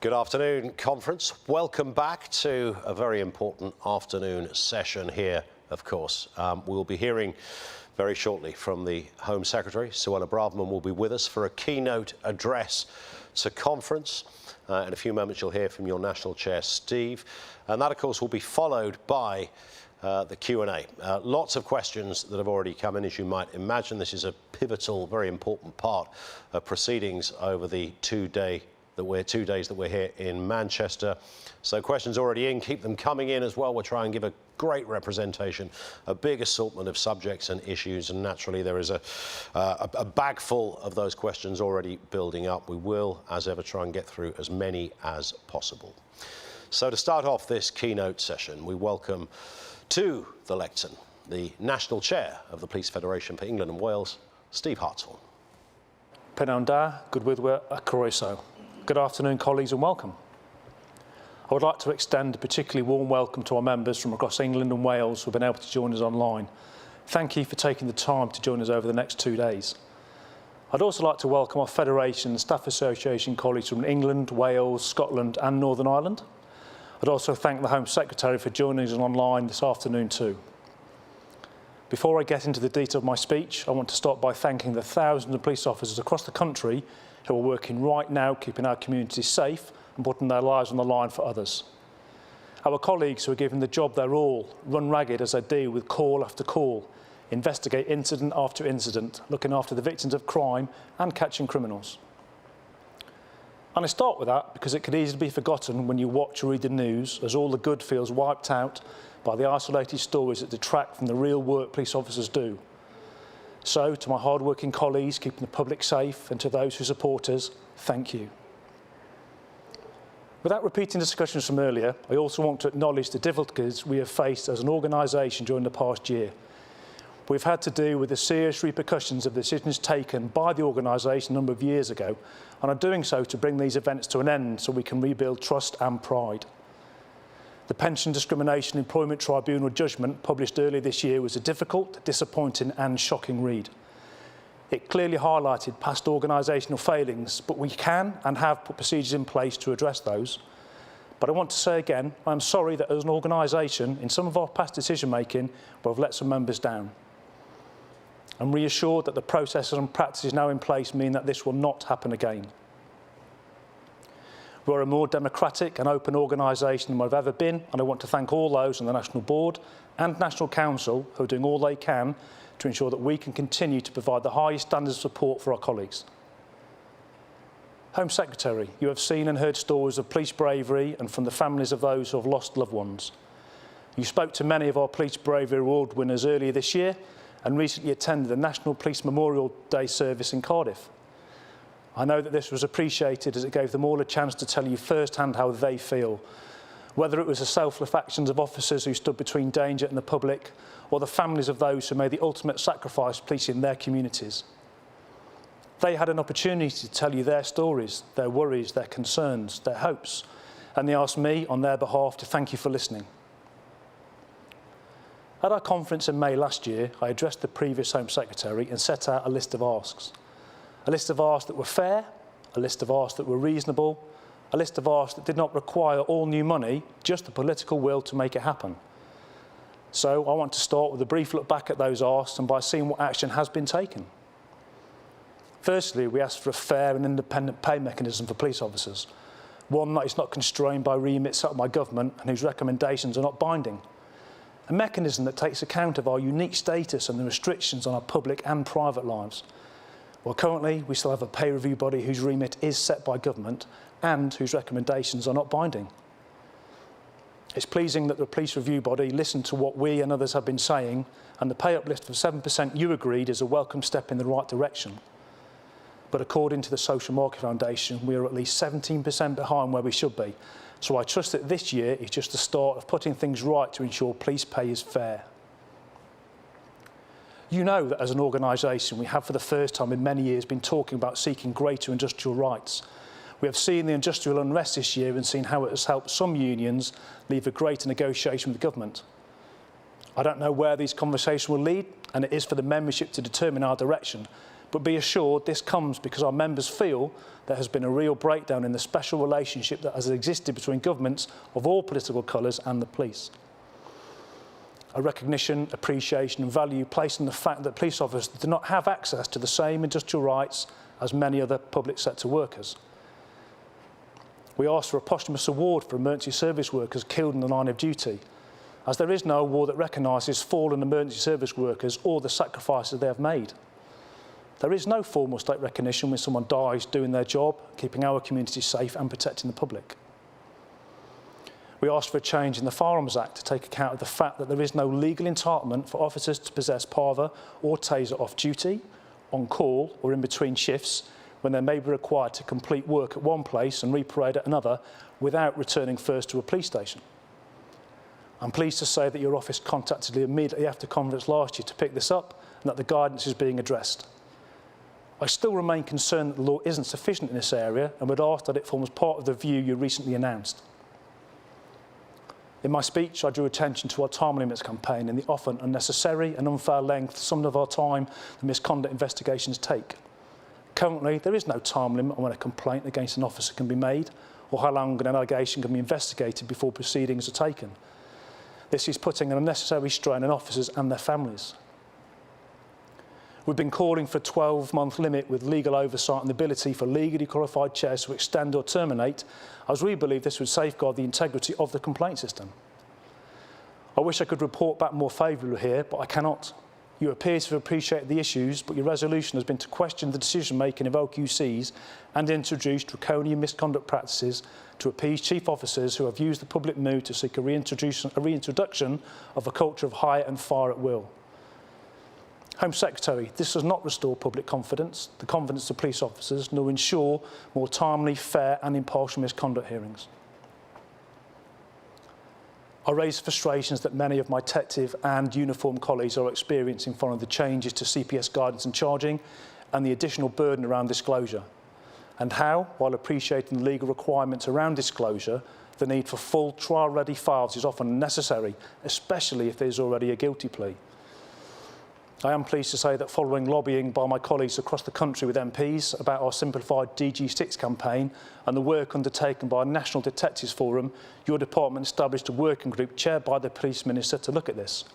Good afternoon, conference. Welcome back to a very important afternoon session here, of course. We'll be hearing very shortly from the Home Secretary. Suella Braverman will be with us for a keynote address to conference. In a few moments, you'll hear from your National Chair, Steve. And that, of course, will be followed by the Q&A. Lots of questions that have already come in, as you might imagine. This is a pivotal, very important part of proceedings over the 2 days that we're here in Manchester. So questions already in, keep them coming in as well. We'll try and give a great representation, a big assortment of subjects and issues, and naturally there is a bag full of those questions already building up. We will, as ever, try and get through as many as possible. So to start off this keynote session, we welcome to the lectern the National Chair of the Police Federation for England and Wales, Steve Hartshorn. Pnawn da, Gwyddwyr a croeso. Good afternoon, colleagues, and welcome. I would like to extend a particularly warm welcome to our members from across England and Wales who have been able to join us online. Thank you for taking the time to join us over the next 2 days. I'd also like to welcome our Federation and Staff Association colleagues from England, Wales, Scotland and Northern Ireland. I'd also thank the Home Secretary for joining us online this afternoon too. Before I get into the detail of my speech, I want to start by thanking the thousands of police officers across the country who are working right now, keeping our communities safe and putting their lives on the line for others. Our colleagues who are giving the job their all, run ragged as they deal with call after call, investigate incident after incident, looking after the victims of crime and catching criminals. And I start with that because it could easily be forgotten when you watch or read the news, as all the good feels wiped out by the isolated stories that detract from the real work police officers do. So, to my hard-working colleagues keeping the public safe and to those who support us, thank you. Without repeating discussions from earlier, I also want to acknowledge the difficulties we have faced as an organisation during the past year. We've had to deal with the serious repercussions of decisions taken by the organisation a number of years ago and are doing so to bring these events to an end so we can rebuild trust and pride. The Pension Discrimination Employment Tribunal judgment published earlier this year was a difficult, disappointing and shocking read. It clearly highlighted past organisational failings, but we can and have put procedures in place to address those. But I want to say again, I'm sorry that as an organisation, in some of our past decision making, we've let some members down. I'm reassured that the processes and practices now in place mean that this will not happen again. We are a more democratic and open organisation than we've ever been, and I want to thank all those on the National Board and National Council who are doing all they can to ensure that we can continue to provide the highest standards of support for our colleagues. Home Secretary, you have seen and heard stories of police bravery and from the families of those who have lost loved ones. You spoke to many of our Police Bravery Award winners earlier this year and recently attended the National Police Memorial Day service in Cardiff. I know that this was appreciated as it gave them all a chance to tell you firsthand how they feel, whether it was the selfless actions of officers who stood between danger and the public, or the families of those who made the ultimate sacrifice policing their communities. They had an opportunity to tell you their stories, their worries, their concerns, their hopes, and they asked me on their behalf to thank you for listening. At our conference in May last year, I addressed the previous Home Secretary and set out a list of asks. A list of asks that were fair, a list of asks that were reasonable, a list of asks that did not require all new money, just the political will to make it happen. So I want to start with a brief look back at those asks and by seeing what action has been taken. Firstly, we asked for a fair and independent pay mechanism for police officers, one that is not constrained by remits set by government and whose recommendations are not binding. A mechanism that takes account of our unique status and the restrictions on our public and private lives. Well, currently, we still have a pay review body whose remit is set by government and whose recommendations are not binding. It's pleasing that the police review body listened to what we and others have been saying, and the pay uplift of 7% you agreed is a welcome step in the right direction. But according to the Social Market Foundation, we are at least 17% behind where we should be. So I trust that this year is just the start of putting things right to ensure police pay is fair. You know that as an organisation, we have for the first time in many years been talking about seeking greater industrial rights. We have seen the industrial unrest this year and seen how it has helped some unions leave a greater negotiation with the government. I don't know where these conversations will lead, and it is for the membership to determine our direction, But be assured this comes because our members feel there has been a real breakdown in the special relationship that has existed between governments of all political colours and the police. A recognition, appreciation and value placed on the fact that police officers do not have access to the same industrial rights as many other public sector workers. We asked for a posthumous award for emergency service workers killed in the line of duty, as there is no award that recognises fallen emergency service workers or the sacrifices they have made. There is no formal state recognition when someone dies doing their job, keeping our community safe and protecting the public. We asked for a change in the Firearms Act to take account of the fact that there is no legal entitlement for officers to possess parva or taser off duty, on call or in between shifts when they may be required to complete work at one place and reparade at another without returning first to a police station. I'm pleased to say that your office contacted me immediately after conference last year to pick this up and that the guidance is being addressed. I still remain concerned that the law isn't sufficient in this area and would ask that it forms part of the view you recently announced. In my speech, I drew attention to our time limits campaign and the often unnecessary and unfair length some of our time the misconduct investigations take. Currently, there is no time limit on when a complaint against an officer can be made or how long an allegation can be investigated before proceedings are taken. This is putting an unnecessary strain on officers and their families. We've been calling for a 12-month limit with legal oversight and the ability for legally qualified chairs to extend or terminate, as we believe this would safeguard the integrity of the complaint system. I wish I could report back more favourably here, but I cannot. You appear to have appreciated the issues, but your resolution has been to question the decision-making of LQCs and introduce draconian misconduct practices to appease chief officers who have used the public mood to seek a reintroduction of a culture of hire and fire at will. Home Secretary, this does not restore public confidence, the confidence of police officers, nor ensure more timely, fair and impartial misconduct hearings. I raise frustrations that many of my detective and uniformed colleagues are experiencing following the changes to CPS guidance and charging and the additional burden around disclosure, and how, while appreciating the legal requirements around disclosure, the need for full trial-ready files is often necessary, especially if there is already a guilty plea. I am pleased to say that following lobbying by my colleagues across the country with MPs about our simplified DG6 campaign and the work undertaken by a National Detectives Forum, your department established a working group chaired by the Police Minister to look at this.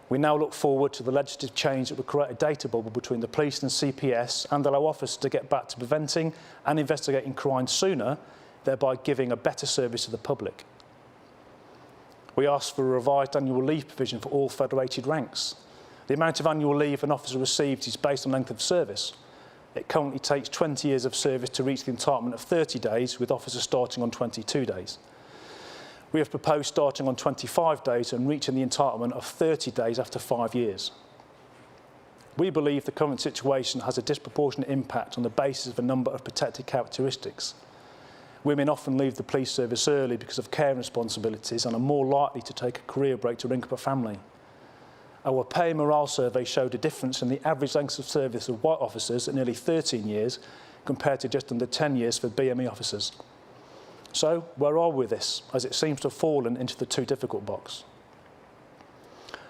We now look forward to the legislative change that will create a data bubble between the police and CPS and allow officers to get back to preventing and investigating crime sooner, thereby giving a better service to the public. We asked for a revised annual leave provision for all federated ranks. The amount of annual leave an officer receives is based on length of service. It currently takes 20 years of service to reach the entitlement of 30 days, with officers starting on 22 days. We have proposed starting on 25 days and reaching the entitlement of 30 days after 5 years. We believe the current situation has a disproportionate impact on the basis of a number of protected characteristics. Women often leave the police service early because of care responsibilities and are more likely to take a career break to bring up a family. Our pay and morale survey showed a difference in the average length of service of white officers at nearly 13 years compared to just under 10 years for BME officers. So, where are we with this, as it seems to have fallen into the too difficult box?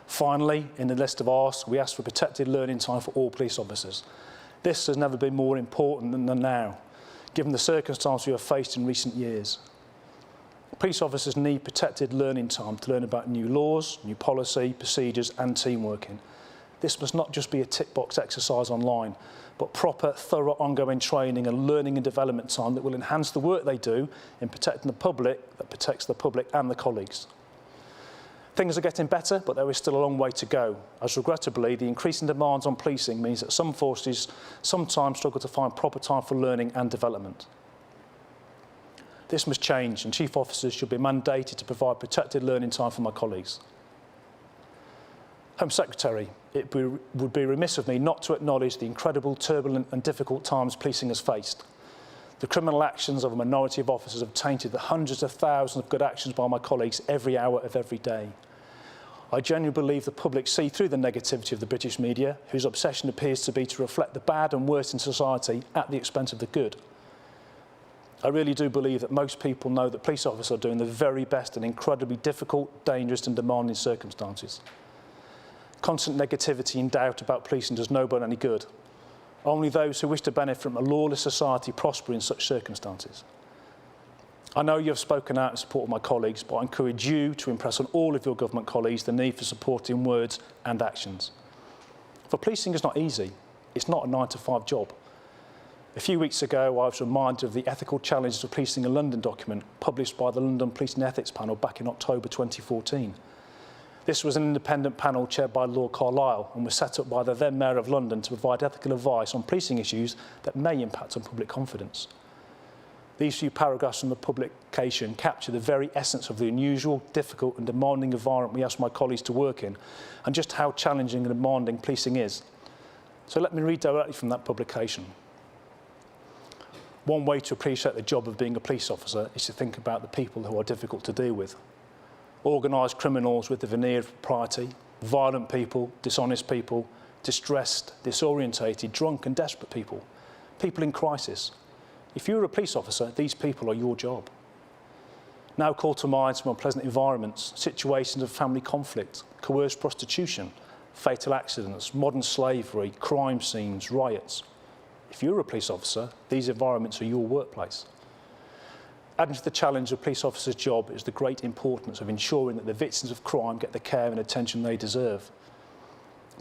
Finally, in the list of asks, we asked for protected learning time for all police officers. This has never been more important than now, given the circumstances we have faced in recent years. Police officers need protected learning time to learn about new laws, new policy, procedures and team working. This must not just be a tick box exercise online, but proper, thorough ongoing training and learning and development time that will enhance the work they do in protecting the public, that protects the public and the colleagues. Things are getting better, but there is still a long way to go, as regrettably the increasing demands on policing means that some forces sometimes struggle to find proper time for learning and development. This must change, and chief officers should be mandated to provide protected learning time for my colleagues. Home Secretary, it would be remiss of me not to acknowledge the incredible, turbulent and difficult times policing has faced. The criminal actions of a minority of officers have tainted the hundreds of thousands of good actions by my colleagues every hour of every day. I genuinely believe the public see through the negativity of the British media, whose obsession appears to be to reflect the bad and worst in society at the expense of the good. I really do believe that most people know that police officers are doing the very best in incredibly difficult, dangerous and demanding circumstances. Constant negativity and doubt about policing does nobody any good. Only those who wish to benefit from a lawless society prosper in such circumstances. I know you have spoken out in support of my colleagues, but I encourage you to impress on all of your government colleagues the need for support in words and actions. For policing is not easy. It's not a 9-to-5 job. A few weeks ago, I was reminded of the Ethical Challenges of Policing in London document published by the London Police and Ethics Panel back in October 2014. This was an independent panel chaired by Lord Carlisle and was set up by the then Mayor of London to provide ethical advice on policing issues that may impact on public confidence. These few paragraphs from the publication capture the very essence of the unusual, difficult and demanding environment we ask my colleagues to work in, and just how challenging and demanding policing is. So let me read directly from that publication. One way to appreciate the job of being a police officer is to think about the people who are difficult to deal with. Organised criminals with the veneer of propriety, violent people, dishonest people, distressed, disorientated, drunk and desperate people, people in crisis. If you're a police officer, these people are your job. Now call to mind some unpleasant environments, situations of family conflict, coerced prostitution, fatal accidents, modern slavery, crime scenes, riots. If you're a police officer, these environments are your workplace. Adding to the challenge of a police officer's job is the great importance of ensuring that the victims of crime get the care and attention they deserve.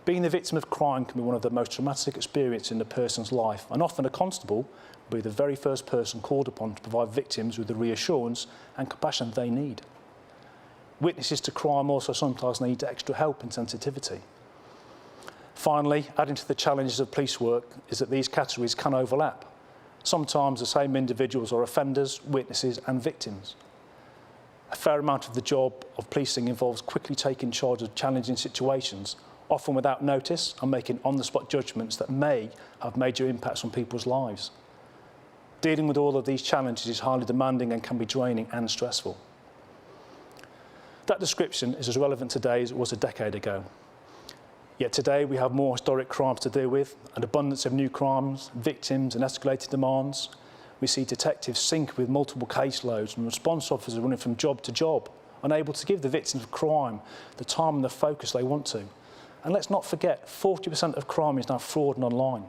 Being the victim of crime can be one of the most traumatic experiences in a person's life, and often a constable will be the very first person called upon to provide victims with the reassurance and compassion they need. Witnesses to crime also sometimes need extra help and sensitivity. Finally, adding to the challenges of police work is that these categories can overlap. Sometimes the same individuals are offenders, witnesses and victims. A fair amount of the job of policing involves quickly taking charge of challenging situations, often without notice, and making on-the-spot judgments that may have major impacts on people's lives. Dealing with all of these challenges is highly demanding and can be draining and stressful. That description is as relevant today as it was a decade ago. Yet today we have more historic crimes to deal with, an abundance of new crimes, victims and escalated demands. We see detectives sink with multiple caseloads and response officers running from job to job, unable to give the victims of crime the time and the focus they want to. And let's not forget, 40% of crime is now fraud and online.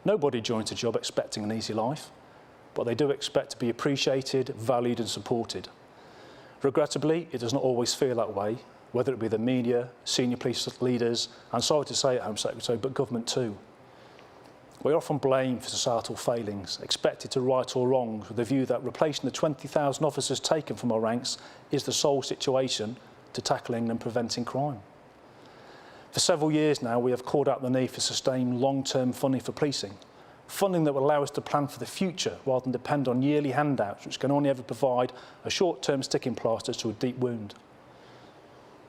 Nobody joins a job expecting an easy life, but they do expect to be appreciated, valued and supported. Regrettably, it does not always feel that way, whether it be the media, senior police leaders, and sorry to say it, Home Secretary, but government too. We're often blamed for societal failings, expected to right all wrongs with the view that replacing the 20,000 officers taken from our ranks is the sole situation to tackling and preventing crime. For several years now, we have called out the need for sustained long-term funding for policing, funding that will allow us to plan for the future rather than depend on yearly handouts which can only ever provide a short-term sticking plaster to a deep wound.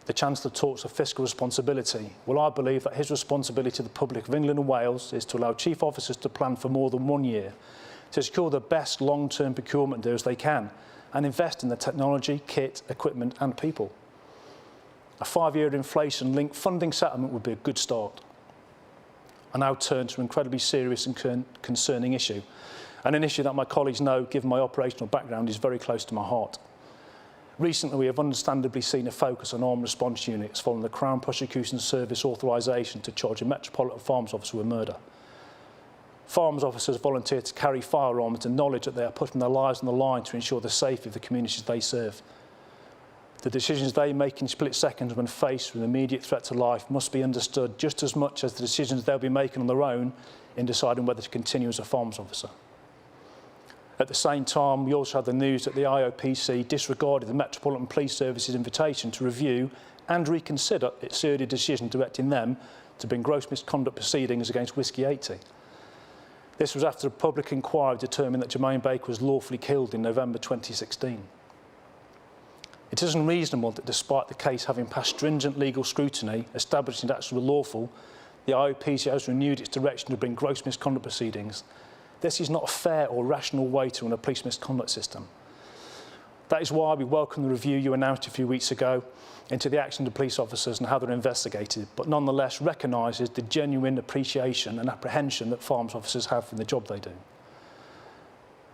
The Chancellor talks of fiscal responsibility. Well, I believe that his responsibility to the public of England and Wales is to allow chief officers to plan for more than 1 year, to secure the best long-term procurement deals they can, and invest in the technology, kit, equipment and people. A 5-year inflation-linked funding settlement would be a good start. I now turn to an incredibly serious and concerning issue, and an issue that my colleagues know, given my operational background, is very close to my heart. Recently, we have understandably seen a focus on armed response units following the Crown Prosecution Service authorisation to charge a Metropolitan Firearms Officer with murder. Firearms officers volunteer to carry firearms and knowledge that they are putting their lives on the line to ensure the safety of the communities they serve. The decisions they make in split seconds when faced with an immediate threat to life must be understood just as much as the decisions they'll be making on their own in deciding whether to continue as a firearms officer. At the same time, we also had the news that the IOPC disregarded the Metropolitan Police Service's invitation to review and reconsider its earlier decision directing them to bring gross misconduct proceedings against Whiskey 80. This was after a public inquiry determined that Jermaine Baker was lawfully killed in November 2016. It is unreasonable that despite the case having passed stringent legal scrutiny, establishing it actually lawful, the IOPC has renewed its direction to bring gross misconduct proceedings. This is not a fair or rational way to run a police misconduct system. That is why we welcome the review you announced a few weeks ago into the action of police officers and how they're investigated, but nonetheless recognises the genuine appreciation and apprehension that firearms officers have in the job they do.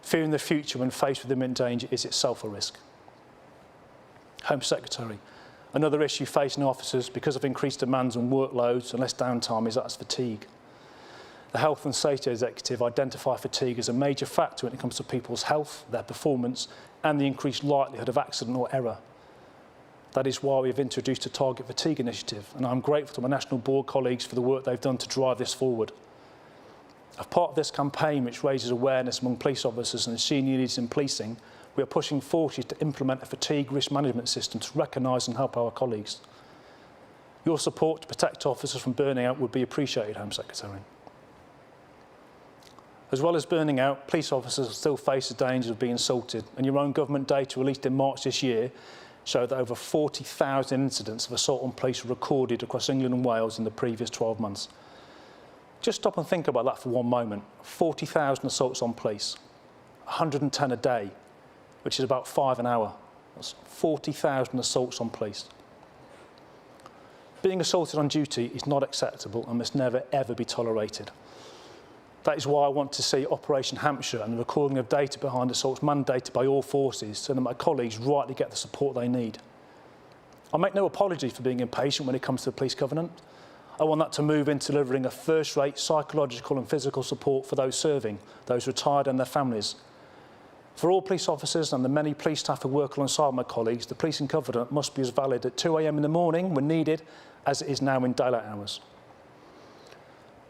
Fearing the future when faced with imminent danger is itself a risk. Home Secretary, another issue facing officers because of increased demands and workloads and less downtime is that's fatigue. The Health and Safety Executive identified fatigue as a major factor when it comes to people's health, their performance, and the increased likelihood of accident or error. That is why we have introduced a target fatigue initiative, and I'm grateful to my national board colleagues for the work they've done to drive this forward. As part of this campaign, which raises awareness among police officers and senior leaders in policing, we are pushing forces to implement a fatigue risk management system to recognise and help our colleagues. Your support to protect officers from burning out would be appreciated, Home Secretary. As well as burning out, police officers still face the danger of being assaulted, and your own government data released in March this year showed that over 40,000 incidents of assault on police were recorded across England and Wales in the previous 12 months. Just stop and think about that for one moment. 40,000 assaults on police, 110 a day, which is about 5 an hour. That's 40,000 assaults on police. Being assaulted on duty is not acceptable and must never, ever be tolerated. That is why I want to see Operation Hampshire and the recording of data behind assaults mandated by all forces so that my colleagues rightly get the support they need. I make no apology for being impatient when it comes to the police covenant. I want that to move into delivering a first-rate psychological and physical support for those serving, those retired and their families. For all police officers and the many police staff who work alongside my colleagues, the policing covenant must be as valid at 2 a.m. in the morning when needed as it is now in daylight hours.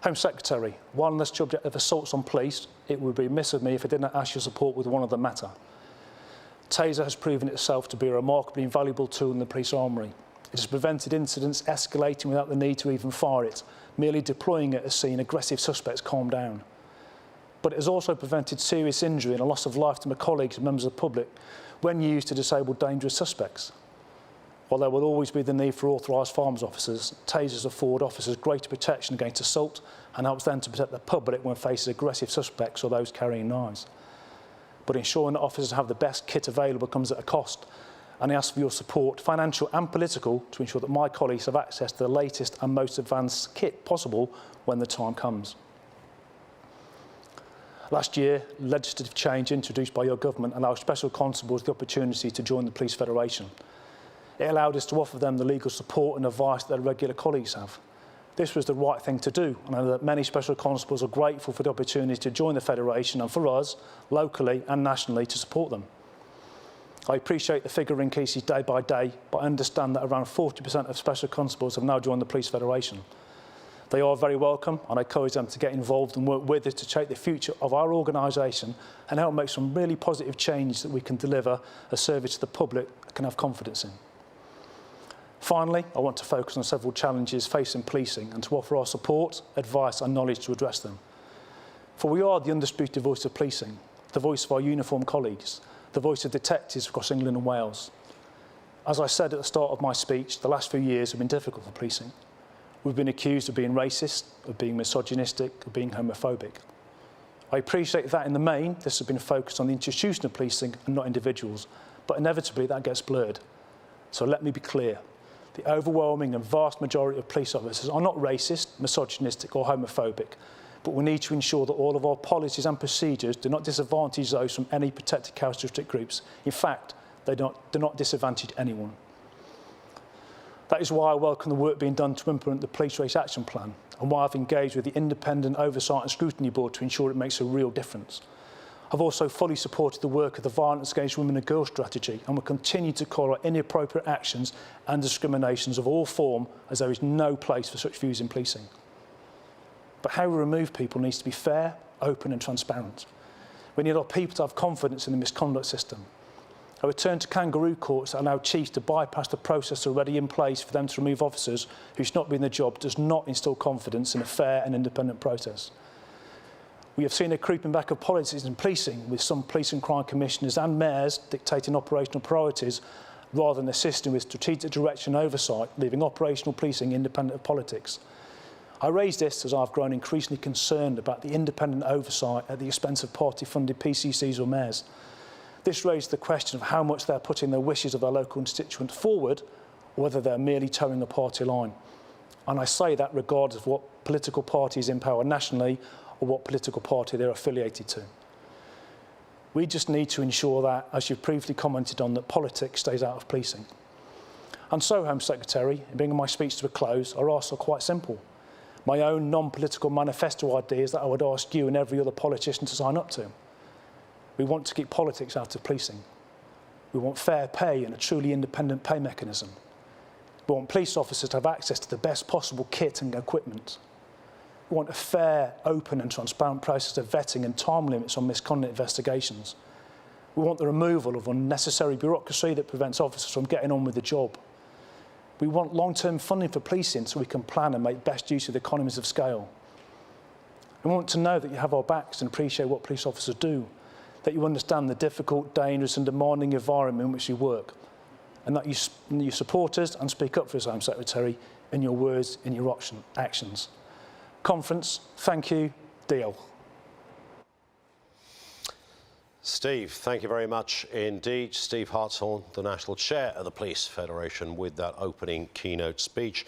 Home Secretary, while on the subject of assaults on police, it would be remiss of me if I did not ask your support with one other matter. Taser has proven itself to be a remarkably invaluable tool in the police armoury. It has prevented incidents escalating without the need to even fire it. Merely deploying it has seen aggressive suspects calm down. But it has also prevented serious injury and a loss of life to my colleagues and members of the public when used to disable dangerous suspects. While there will always be the need for authorised firearms officers, tasers afford officers greater protection against assault and helps them to protect the public when facing aggressive suspects or those carrying knives. But ensuring that officers have the best kit available comes at a cost, and I ask for your support, financial and political, to ensure that my colleagues have access to the latest and most advanced kit possible when the time comes. Last year, legislative change introduced by your government allowed special constables the opportunity to join the Police Federation. It allowed us to offer them the legal support and advice that their regular colleagues have. This was the right thing to do, and I know that many special constables are grateful for the opportunity to join the Federation and for us, locally and nationally, to support them. I appreciate the figure increases day by day, but I understand that around 40% of special constables have now joined the Police Federation. They are very welcome, and I encourage them to get involved and work with us to shape the future of our organisation and help make some really positive change that we can deliver a service to the public that can have confidence in. Finally, I want to focus on several challenges facing policing and to offer our support, advice and knowledge to address them. For we are the undisputed voice of policing, the voice of our uniformed colleagues, the voice of detectives across England and Wales. As I said at the start of my speech, the last few years have been difficult for policing. We've been accused of being racist, of being misogynistic, of being homophobic. I appreciate that in the main, this has been focused on the institution of policing and not individuals, but inevitably that gets blurred. So let me be clear. The overwhelming and vast majority of police officers are not racist, misogynistic or homophobic, but we need to ensure that all of our policies and procedures do not disadvantage those from any protected characteristic groups. In fact, they do not disadvantage anyone. That is why I welcome the work being done to implement the Police Race Action Plan and why I've engaged with the Independent Oversight and Scrutiny Board to ensure it makes a real difference. I've also fully supported the work of the Violence Against Women and Girls strategy and will continue to call out inappropriate actions and discriminations of all form, as there is no place for such views in policing. But how we remove people needs to be fair, open and transparent. We need our people to have confidence in the misconduct system. A return to kangaroo courts that allow chiefs to bypass the process already in place for them to remove officers who should not be in the job does not instil confidence in a fair and independent process. We have seen a creeping back of politics in policing, with some police and crime commissioners and mayors dictating operational priorities rather than assisting with strategic direction and oversight, leaving operational policing independent of politics. I raise this as I've grown increasingly concerned about the independent oversight at the expense of party-funded PCCs or mayors. This raised the question of how much they're putting the wishes of their local constituents forward, or whether they're merely towing a party line. And I say that regardless of what political party is in power nationally or what political party they're affiliated to. We just need to ensure that, as you've previously commented on, that politics stays out of policing. And so, Home Secretary, in bringing my speech to a close, our asks are quite simple. my own non-political manifesto ideas that I would ask you and every other politician to sign up to. We want to keep politics out of policing. We want fair pay and a truly independent pay mechanism. We want police officers to have access to the best possible kit and equipment. We want a fair, open and transparent process of vetting and time limits on misconduct investigations. We want the removal of unnecessary bureaucracy that prevents officers from getting on with the job. We want long-term funding for policing so we can plan and make best use of the economies of scale. We want to know that you have our backs and appreciate what police officers do, that you understand the difficult, dangerous and demanding environment in which you work, and that you support us and speak up for us, Home Secretary, in your words, in your actions. Conference, thank you, deal. Steve, thank you very much indeed. Steve Hartshorn, the National Chair of the Police Federation, with that opening keynote speech.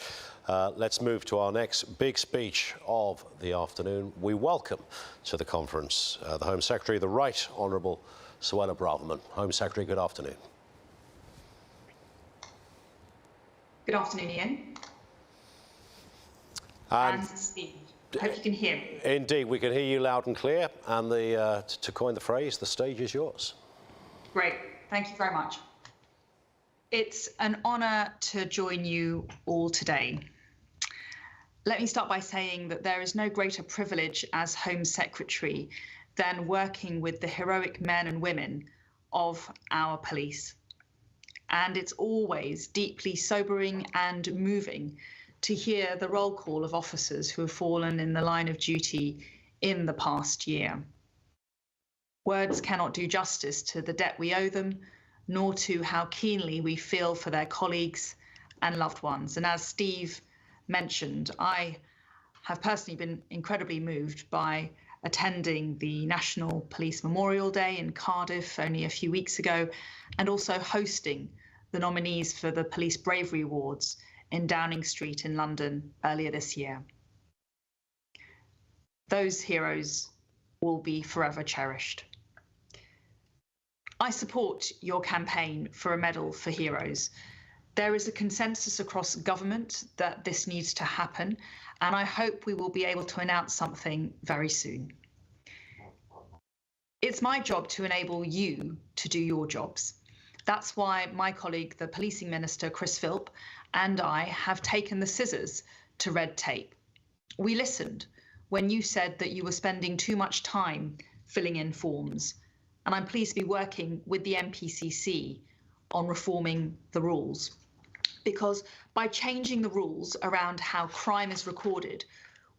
Let's move to our next big speech of the afternoon. We welcome to the conference the Home Secretary, the Right Honourable Suella Braverman. Home Secretary, good afternoon. Good afternoon, Ian. And Steve. I hope you can hear me. Indeed, we can hear you loud and clear. And to coin the phrase, the stage is yours. Great. Thank you very much. It's an honour to join you all today. Let me start by saying that there is no greater privilege as Home Secretary than working with the heroic men and women of our police. And it's always deeply sobering and moving to hear the roll call of officers who have fallen in the line of duty in the past year. Words cannot do justice to the debt we owe them, nor to how keenly we feel for their colleagues and loved ones. And as Steve mentioned, I have personally been incredibly moved by attending the National Police Memorial Day in Cardiff only a few weeks ago, and also hosting the nominees for the Police Bravery Awards in Downing Street in London earlier this year. Those heroes will be forever cherished. I support your campaign for a medal for heroes. There is a consensus across government that this needs to happen, and I hope we will be able to announce something very soon. It's my job to enable you to do your jobs. That's why my colleague, the Policing Minister, Chris Philp, and I have taken the scissors to red tape. We listened when you said that you were spending too much time filling in forms, and I'm pleased to be working with the MPCC on reforming the rules. Because by changing the rules around how crime is recorded,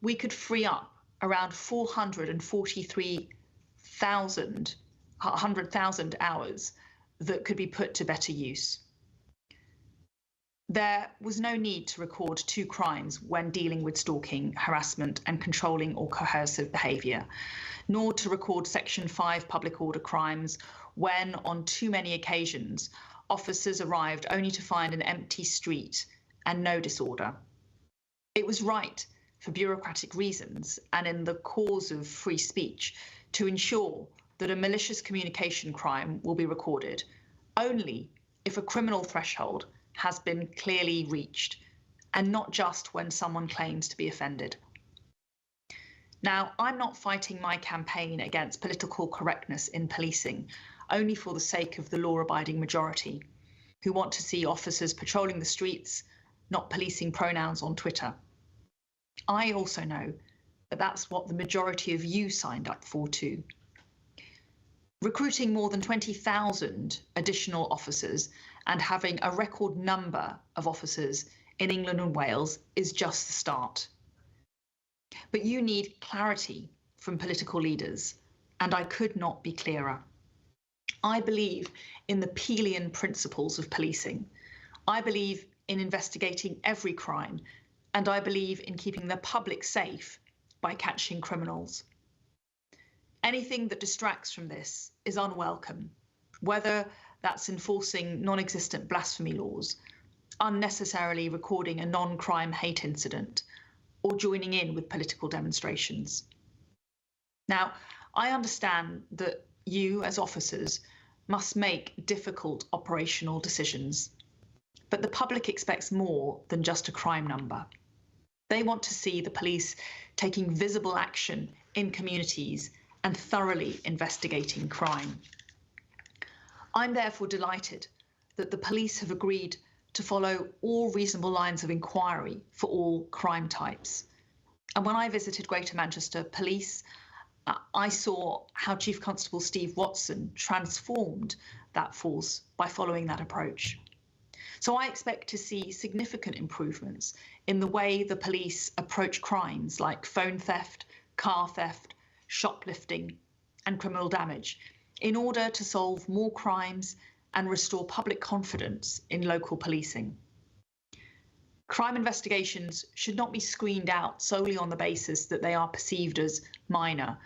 we could free up around 100,000 hours that could be put to better use. There was no need to record 2 crimes when dealing with stalking, harassment and controlling or coercive behaviour, nor to record Section 5 public order crimes when, on too many occasions, officers arrived only to find an empty street and no disorder. It was right, for bureaucratic reasons and in the cause of free speech, to ensure that a malicious communication crime will be recorded only if a criminal threshold has been clearly reached, and not just when someone claims to be offended. Now, I'm not fighting my campaign against political correctness in policing only for the sake of the law-abiding majority, who want to see officers patrolling the streets, not policing pronouns on Twitter. I also know that that's what the majority of you signed up for too. Recruiting more than 20,000 additional officers and having a record number of officers in England and Wales is just the start. But you need clarity from political leaders, and I could not be clearer. I believe in the Peelian principles of policing. I believe in investigating every crime, and I believe in keeping the public safe by catching criminals. Anything that distracts from this is unwelcome, whether that's enforcing non-existent blasphemy laws, unnecessarily recording a non-crime hate incident, or joining in with political demonstrations. Now, I understand that you, as officers, must make difficult operational decisions, but the public expects more than just a crime number. They want to see the police taking visible action in communities and thoroughly investigating crime. I'm therefore delighted that the police have agreed to follow all reasonable lines of inquiry for all crime types. And when I visited Greater Manchester Police, I saw how Chief Constable Steve Watson transformed that force by following that approach. So I expect to see significant improvements in the way the police approach crimes like phone theft, car theft, shoplifting, and criminal damage in order to solve more crimes and restore public confidence in local policing. Crime investigations should not be screened out solely on the basis that they are perceived as minor,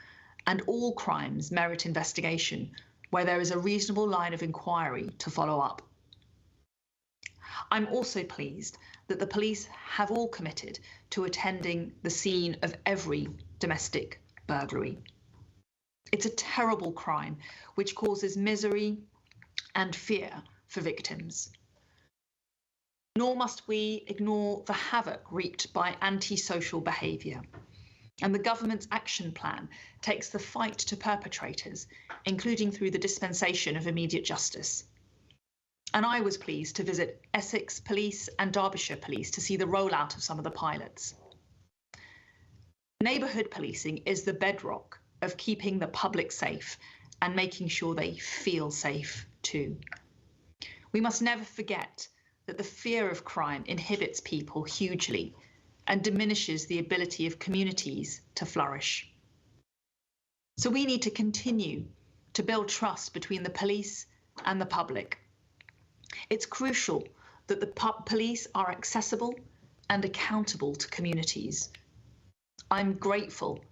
and all crimes merit investigation where there is a reasonable line of inquiry to follow up. I'm also pleased that the police have all committed to attending the scene of every domestic burglary. It's a terrible crime which causes misery and fear for victims. Nor must we ignore the havoc wreaked by antisocial behaviour. And the government's action plan takes the fight to perpetrators, including through the dispensation of immediate justice. And I was pleased to visit Essex Police and Derbyshire Police to see the rollout of some of the pilots. Neighbourhood policing is the bedrock of keeping the public safe and making sure they feel safe too. We must never forget that the fear of crime inhibits people hugely and diminishes the ability of communities to flourish. So we need to continue to build trust between the police and the public. It's crucial that the police are accessible and accountable to communities. I'm grateful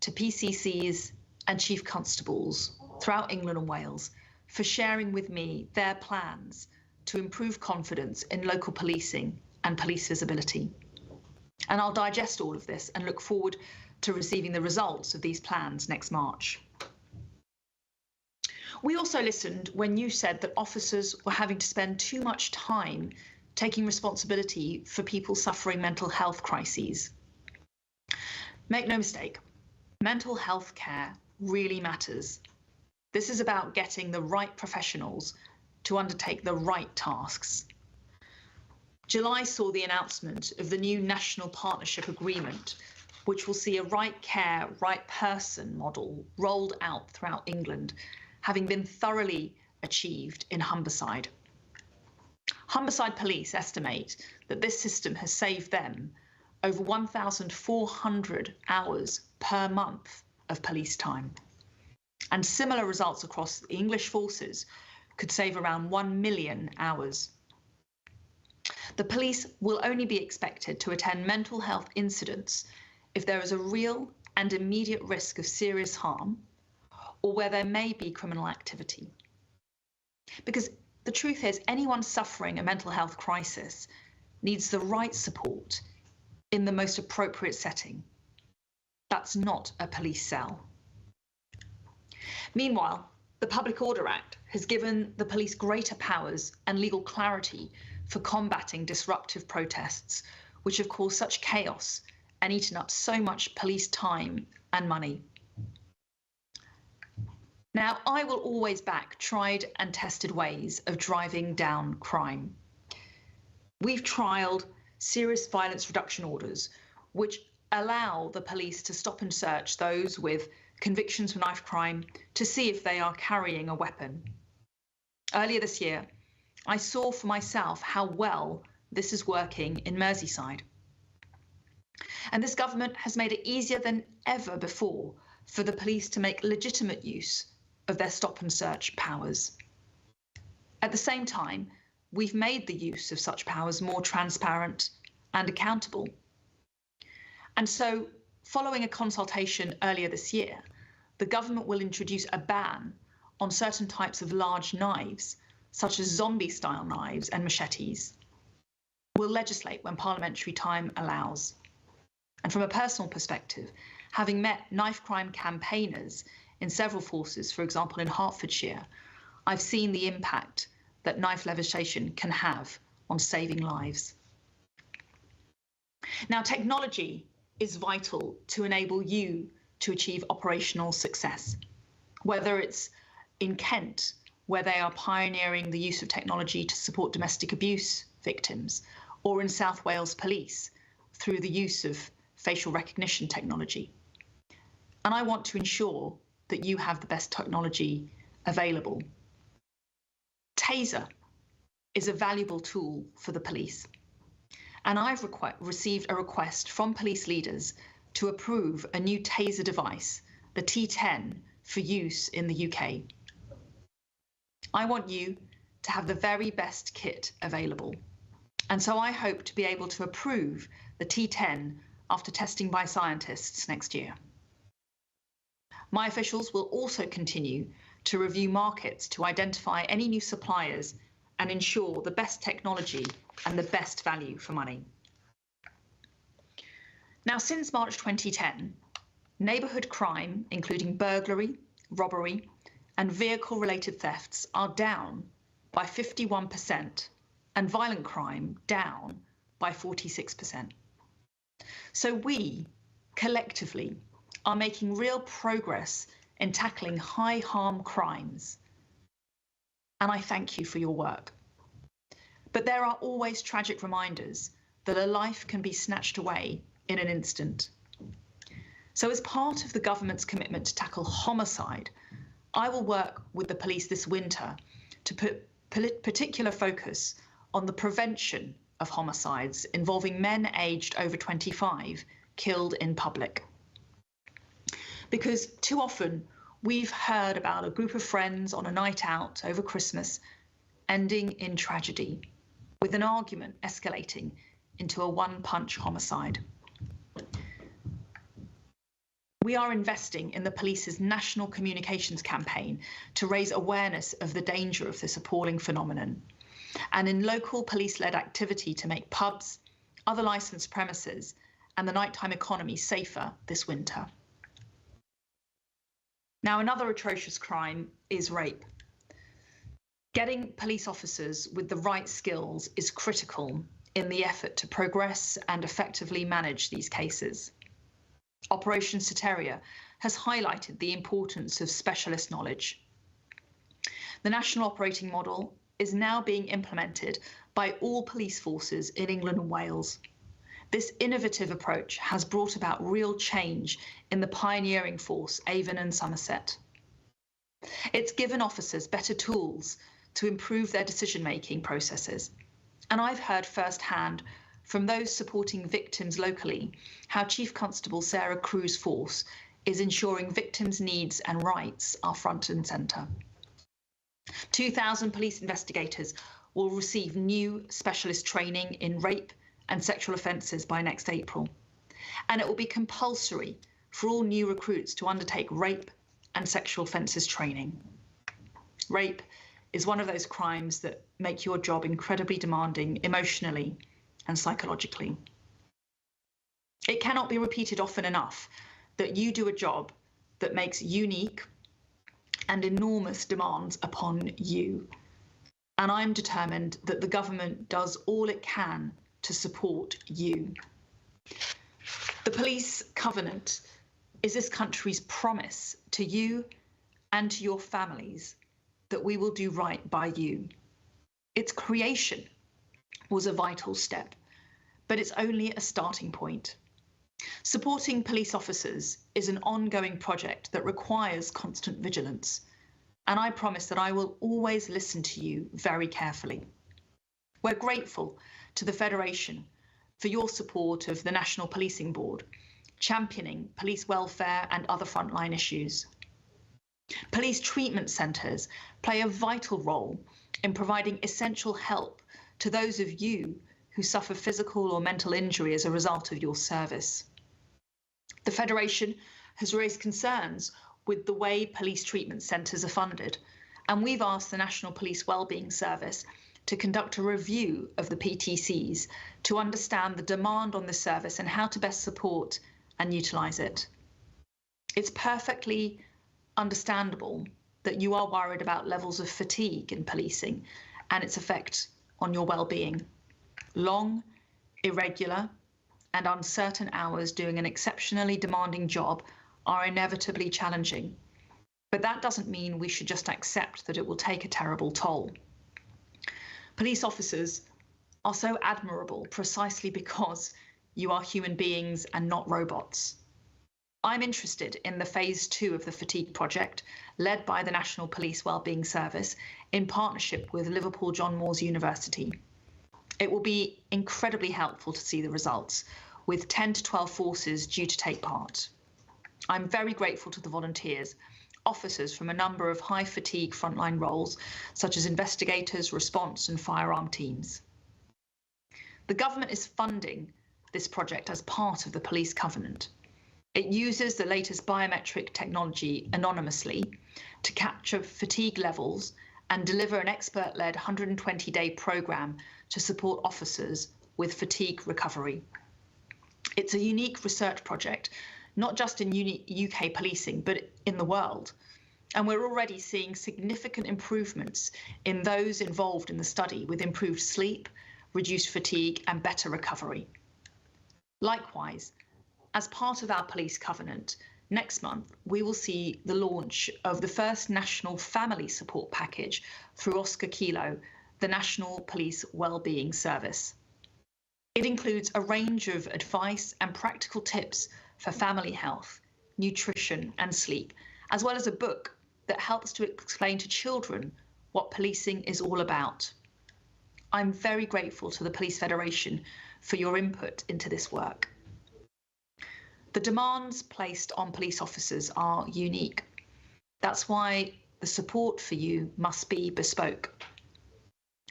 to PCCs and Chief Constables throughout England and Wales for sharing with me their plans to improve confidence in local policing and police visibility. And I'll digest all of this and look forward to receiving the results of these plans next March. We also listened when you said that officers were having to spend too much time taking responsibility for people suffering mental health crises. Make no mistake, mental health care really matters. This is about getting the right professionals to undertake the right tasks. July saw the announcement of the new National Partnership Agreement, which will see a right care, right person model rolled out throughout England, having been thoroughly achieved in Humberside. Humberside Police estimate that this system has saved them over 1,400 hours per month of police time. And similar results across the English forces could save around 1 million hours. The police will only be expected to attend mental health incidents if there is a real and immediate risk of serious harm or where there may be criminal activity. Because the truth is, anyone suffering a mental health crisis needs the right support in the most appropriate setting. That's not a police cell. Meanwhile, the Public Order Act has given the police greater powers and legal clarity for combating disruptive protests, which have caused such chaos and eaten up so much police time and money. Now, I will always back tried and tested ways of driving down crime. We've trialled serious violence reduction orders, which allow the police to stop and search those with convictions for knife crime to see if they are carrying a weapon. Earlier this year, I saw for myself how well this is working in Merseyside. And this government has made it easier than ever before for the police to make legitimate use of their stop and search powers. At the same time, we've made the use of such powers more transparent and accountable. And so, following a consultation earlier this year, the government will introduce a ban on certain types of large knives, such as zombie-style knives and machetes. We'll legislate when parliamentary time allows. And from a personal perspective, having met knife crime campaigners in several forces, for example in Hertfordshire, I've seen the impact that knife legislation can have on saving lives. Now, technology is vital to enable you to achieve operational success, whether it's in Kent, where they are pioneering the use of technology to support domestic abuse victims, or in South Wales Police through the use of facial recognition technology. And I want to ensure that you have the best technology available. Taser is a valuable tool for the police. And I've received a request from police leaders to approve a new Taser device, the T10, for use in the UK. I want you to have the very best kit available. And so I hope to be able to approve the T10 after testing by scientists next year. My officials will also continue to review markets to identify any new suppliers and ensure the best technology and the best value for money. Now, since March 2010, neighbourhood crime, including burglary, robbery, and vehicle-related thefts, are down by 51%, and violent crime down by 46%. So we, collectively, are making real progress in tackling high-harm crimes. And I thank you for your work. But there are always tragic reminders that a life can be snatched away in an instant. So as part of the government's commitment to tackle homicide, I will work with the police this winter to put particular focus on the prevention of homicides involving men aged over 25 killed in public. Because too often we've heard about a group of friends on a night out over Christmas ending in tragedy, with an argument escalating into a one-punch homicide. We are investing in the police's national communications campaign to raise awareness of the danger of this appalling phenomenon, and in local police-led activity to make pubs, other licensed premises, and the nighttime economy safer this winter. Now, another atrocious crime is rape. Getting police officers with the right skills is critical in the effort to progress and effectively manage these cases. Operation Soteria has highlighted the importance of specialist knowledge. The national operating model is now being implemented by all police forces in England and Wales. This innovative approach has brought about real change in the pioneering force, Avon and Somerset. It's given officers better tools to improve their decision-making processes. And I've heard firsthand from those supporting victims locally how Chief Constable Sarah Crew's force is ensuring victims' needs and rights are front and centre. 2,000 police investigators will receive new specialist training in rape and sexual offences by next April. And it will be compulsory for all new recruits to undertake rape and sexual offences training. Rape is one of those crimes that make your job incredibly demanding emotionally and psychologically. It cannot be repeated often enough that you do a job that makes unique and enormous demands upon you. And I'm determined that the government does all it can to support you. The Police Covenant is this country's promise to you and to your families that we will do right by you. Its creation was a vital step, but it's only a starting point. Supporting police officers is an ongoing project that requires constant vigilance, and I promise that I will always listen to you very carefully. We're grateful to the Federation for your support of the National Policing Board, championing police welfare and other frontline issues. Police treatment centres play a vital role in providing essential help to those of you who suffer physical or mental injury as a result of your service. The Federation has raised concerns with the way police treatment centres are funded, and we've asked the National Police Wellbeing Service to conduct a review of the PTCs to understand the demand on this service and how to best support and utilise it. It's perfectly understandable that you are worried about levels of fatigue in policing and its effect on your well-being. Long, irregular, and uncertain hours doing an exceptionally demanding job are inevitably challenging. But that doesn't mean we should just accept that it will take a terrible toll. Police officers are so admirable precisely because you are human beings and not robots. I'm interested in the phase 2 of the fatigue project, led by the National Police Wellbeing Service in partnership with Liverpool John Moores University. It will be incredibly helpful to see the results, with 10 to 12 forces due to take part. I'm very grateful to the volunteers, officers from a number of high fatigue frontline roles, such as investigators, response and firearm teams. The government is funding this project as part of the Police Covenant. It uses the latest biometric technology anonymously to capture fatigue levels and deliver an expert-led 120-day programme to support officers with fatigue recovery. It's a unique research project, not just in UK policing, but in the world. And we're already seeing significant improvements in those involved in the study, with improved sleep, reduced fatigue and better recovery. Likewise, as part of our Police Covenant, next month we will see the launch of the first national family support package through Oscar Kilo, the National Police Wellbeing Service. It includes a range of advice and practical tips for family health, nutrition and sleep, as well as a book that helps to explain to children what policing is all about. I'm very grateful to the Police Federation for your input into this work. The demands placed on police officers are unique. That's why the support for you must be bespoke.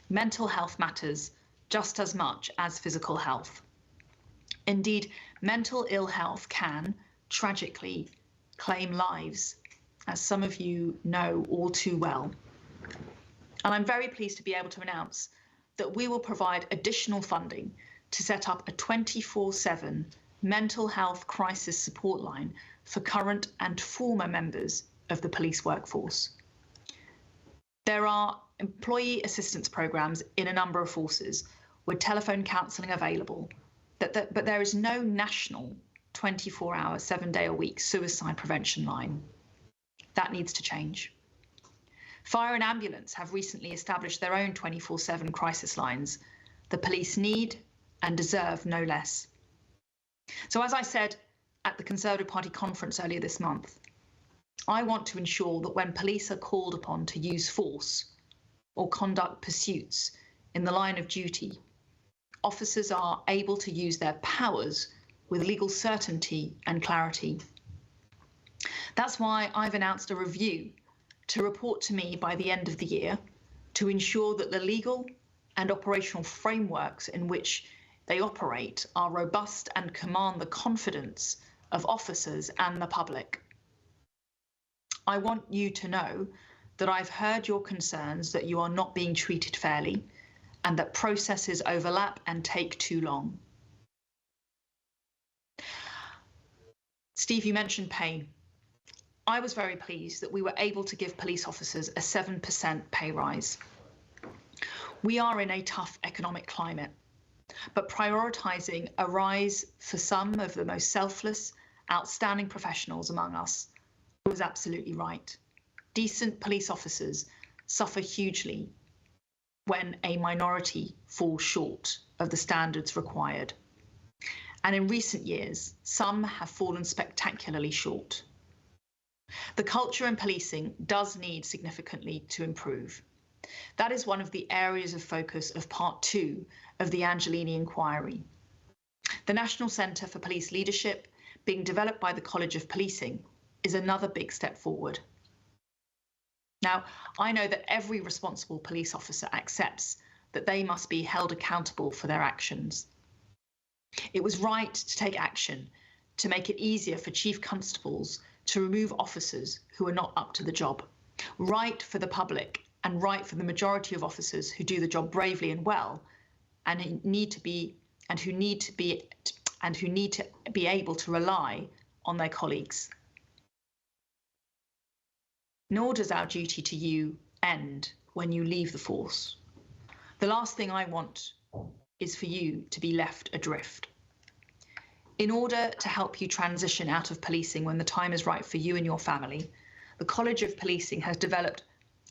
Mental health matters just as much as physical health. Indeed, mental ill health can, tragically, claim lives, as some of you know all too well. And I'm very pleased to be able to announce that we will provide additional funding to set up a 24/7 mental health crisis support line for current and former members of the police workforce. There are employee assistance programs in a number of forces with telephone counselling available, but there is no national 24-hour, 7-day-a-week suicide prevention line. That needs to change. Fire and ambulance have recently established their own 24/7 crisis lines. The police need and deserve no less. So as I said at the Conservative Party conference earlier this month, I want to ensure that when police are called upon to use force or conduct pursuits in the line of duty, officers are able to use their powers with legal certainty and clarity. That's why I've announced a review to report to me by the end of the year to ensure that the legal and operational frameworks in which they operate are robust and command the confidence of officers and the public. I want you to know that I've heard your concerns that you are not being treated fairly and that processes overlap and take too long. Steve, you mentioned pay. I was very pleased that we were able to give police officers a 7% pay rise. We are in a tough economic climate, but prioritising a rise for some of the most selfless, outstanding professionals among us was absolutely right. Decent police officers suffer hugely when a minority falls short of the standards required. And in recent years, some have fallen spectacularly short. The culture in policing does need significantly to improve. That is one of the areas of focus of part 2 of the Angelini inquiry. The National Centre for Police Leadership, being developed by the College of Policing, is another big step forward. Now, I know that every responsible police officer accepts that they must be held accountable for their actions. It was right to take action to make it easier for chief constables to remove officers who are not up to the job. Right for the public and right for the majority of officers who do the job bravely and well and who need to be able to rely on their colleagues. Nor does our duty to you end when you leave the force. The last thing I want is for you to be left adrift. In order to help you transition out of policing when the time is right for you and your family, the College of Policing has developed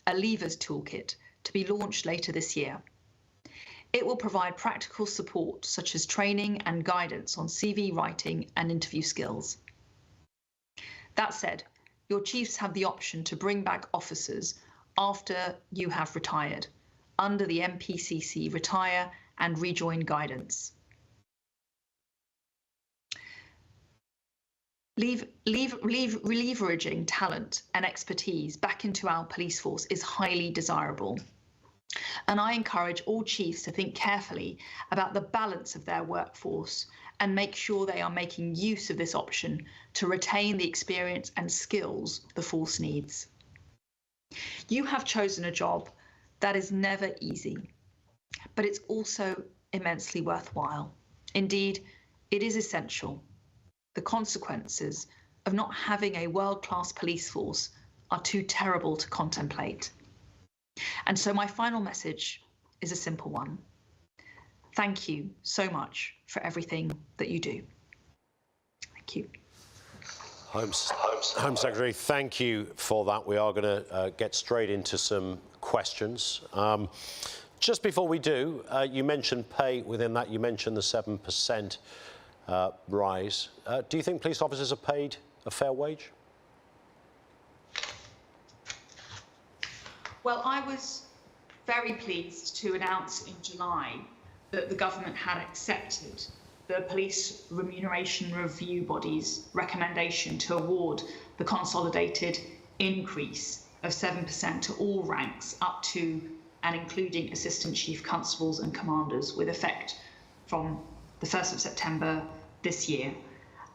a Levers Toolkit to be launched later this year. It will provide practical support such as training and guidance on CV writing and interview skills. That said, your chiefs have the option to bring back officers after you have retired under the MPCC Retire and Rejoin guidance. Leveraging talent and expertise back into our police force is highly desirable. And I encourage all chiefs to think carefully about the balance of their workforce and make sure they are making use of this option to retain the experience and skills the force needs. You have chosen a job that is never easy, but it's also immensely worthwhile. Indeed, it is essential. The consequences of not having a world-class police force are too terrible to contemplate. And so my final message is a simple one. Thank you so much for everything that you do. Thank you. Home Secretary, thank you for that. We are going to get straight into some questions. Just before we do, you mentioned pay. Within that, you mentioned the 7% rise. Do you think police officers are paid a fair wage? Well, I was very pleased to announce in July that the government had accepted the Police Remuneration Review Body's recommendation to award the consolidated increase of 7% to all ranks up to and including Assistant Chief Constables and Commanders with effect from the 1st of September this year.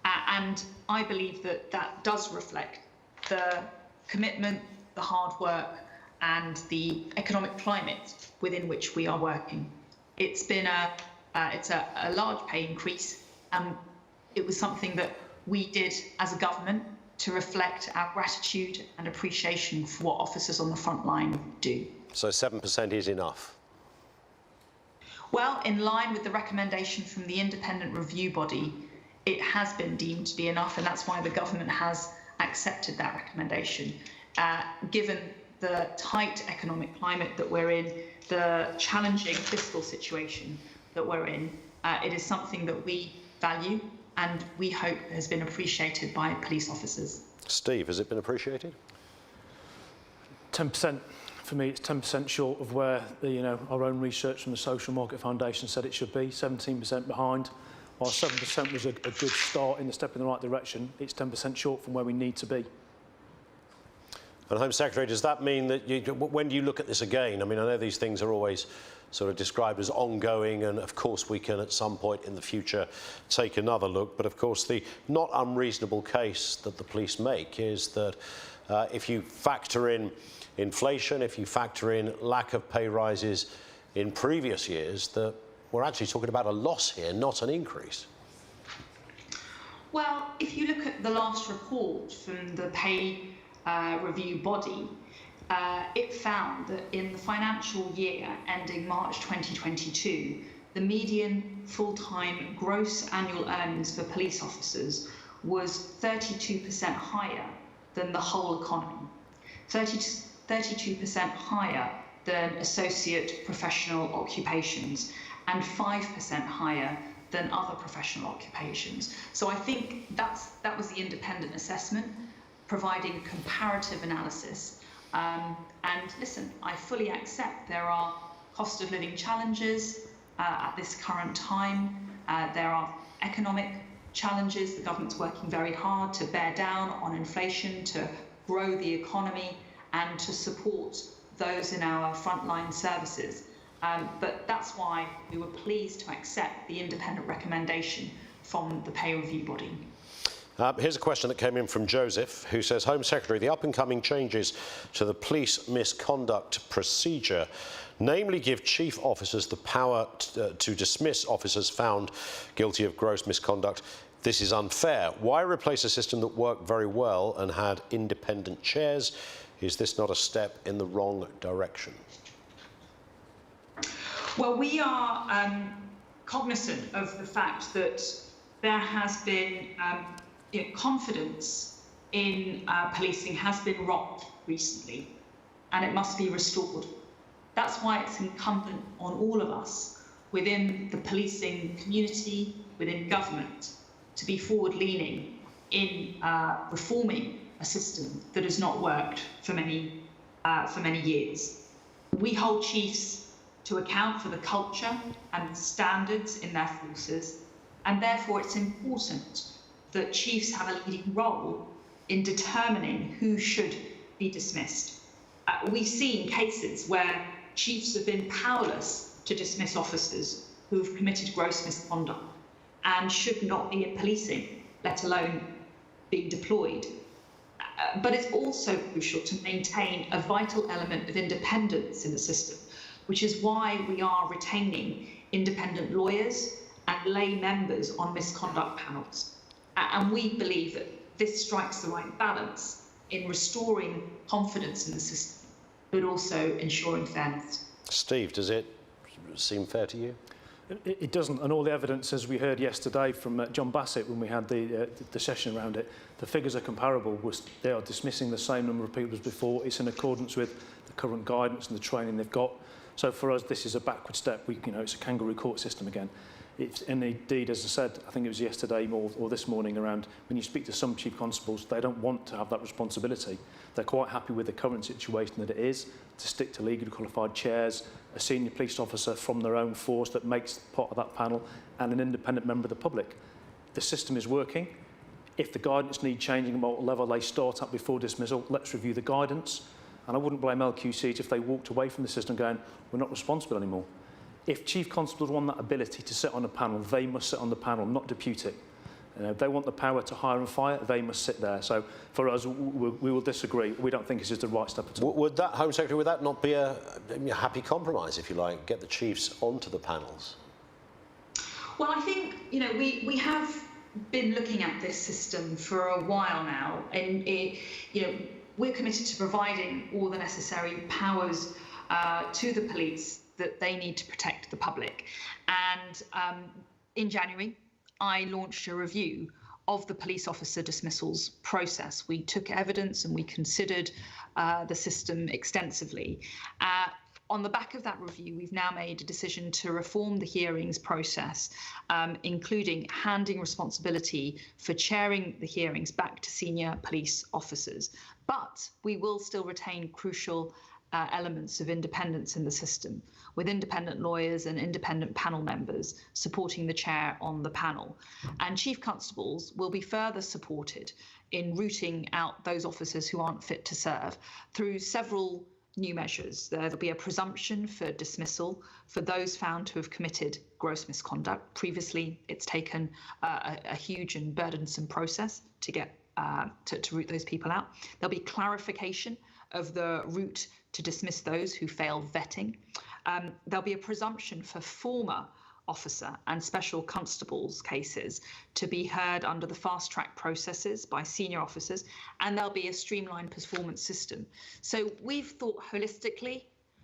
And I believe that that does reflect the commitment, the hard work, and the economic climate within which we are working. It's been a large pay increase, and it was something that we did as a government to reflect our gratitude and appreciation for what officers on the front line do. So 7% is enough? Well, in line with the recommendation from the independent review body, it has been deemed to be enough, and that's why the government has accepted that recommendation. Given the tight economic climate that we're in, the challenging fiscal situation that we're in, it is something that we value and we hope has been appreciated by police officers. Steve, has it been appreciated? 10%. For me, it's 10% short of where our own research from the Social Market Foundation said it should be, 17% behind. While 7% was a good start in the step in the right direction, it's 10% short from where we need to be. And Home Secretary, does that mean that when you look at this again, I mean, I know these things are always sort of described as ongoing, and of course we can at some point in the future take another look, but of course the not unreasonable case that the police make is that if you factor in inflation, if you factor in lack of pay rises in previous years, that we're actually talking about a loss here, not an increase. Well, if you look at the last report from the pay review body, it found that in the financial year ending March 2022, the median full-time gross annual earnings for police officers was 32% higher than the whole economy, 32% higher than associate professional occupations, and 5% higher than other professional occupations. So I think that was the independent assessment, providing comparative analysis. And listen, I fully accept there are cost of living challenges at this current time. There are economic challenges. The government's working very hard to bear down on inflation, to grow the economy, and to support those in our frontline services. But that's why we were pleased to accept the independent recommendation from the pay review body. Here's a question that came in from Joseph, who says, Home Secretary, the up-and-coming changes to the police misconduct procedure, namely give chief officers the power to dismiss officers found guilty of gross misconduct. This is unfair. Why replace a system that worked very well and had independent chairs? Is this not a step in the wrong direction? Well, we are cognizant of the fact that there has been confidence in policing has been rocked recently, and it must be restored. That's why it's incumbent on all of us within the policing community, within government, to be forward-leaning in reforming a system that has not worked for many years. We hold chiefs to account for the culture and standards in their forces, and therefore it's important that chiefs have a leading role in determining who should be dismissed. We've seen cases where chiefs have been powerless to dismiss officers who have committed gross misconduct and should not be in policing, let alone being deployed. But it's also crucial to maintain a vital element of independence in the system, which is why we are retaining independent lawyers and lay members on misconduct panels. And we believe that this strikes the right balance in restoring confidence in the system, but also ensuring fairness. Steve, does it seem fair to you? It doesn't, and all the evidence, as we heard yesterday from John Bassett when we had the session around it, the figures are comparable. They are dismissing the same number of people as before. It's in accordance with the current guidance and the training they've got. So for us, this is a backward step. It's a kangaroo court system again. And indeed, as I said, I think it was yesterday or this morning around, when you speak to some chief constables, they don't want to have that responsibility. They're quite happy with the current situation that it is, to stick to legally qualified chairs, a senior police officer from their own force that makes part of that panel, and an independent member of the public. The system is working. If the guidance needs changing at what level they start at before dismissal, let's review the guidance. And I wouldn't blame LQCs if they walked away from the system going, we're not responsible anymore. If chief constables want that ability to sit on a panel, they must sit on the panel, not depute it. If they want the power to hire and fire, they must sit there. So for us, we will disagree. We don't think this is the right step at all. Would that, Home Secretary, would that not be a happy compromise, if you like, get the chiefs onto the panels? Well, I think, we have been looking at this system for a while now, and we're committed to providing all the necessary powers to the police that they need to protect the public. And in January, I launched a review of the police officer dismissals process. We took evidence and we considered the system extensively. On the back of that review, we've now made a decision to reform the hearings process, including handing responsibility for chairing the hearings back to senior police officers. But we will still retain crucial elements of independence in the system, with independent lawyers and independent panel members supporting the chair on the panel. And chief constables will be further supported in rooting out those officers who aren't fit to serve through several new measures. There'll be a presumption for dismissal for those found to have committed gross misconduct. Previously, it's taken a huge and burdensome process to get to root those people out. There'll be clarification of the route to dismiss those who fail vetting. There'll be a presumption for former officer and special constables cases to be heard under the fast track processes by senior officers, and there'll be a streamlined performance system. So we've thought holistically,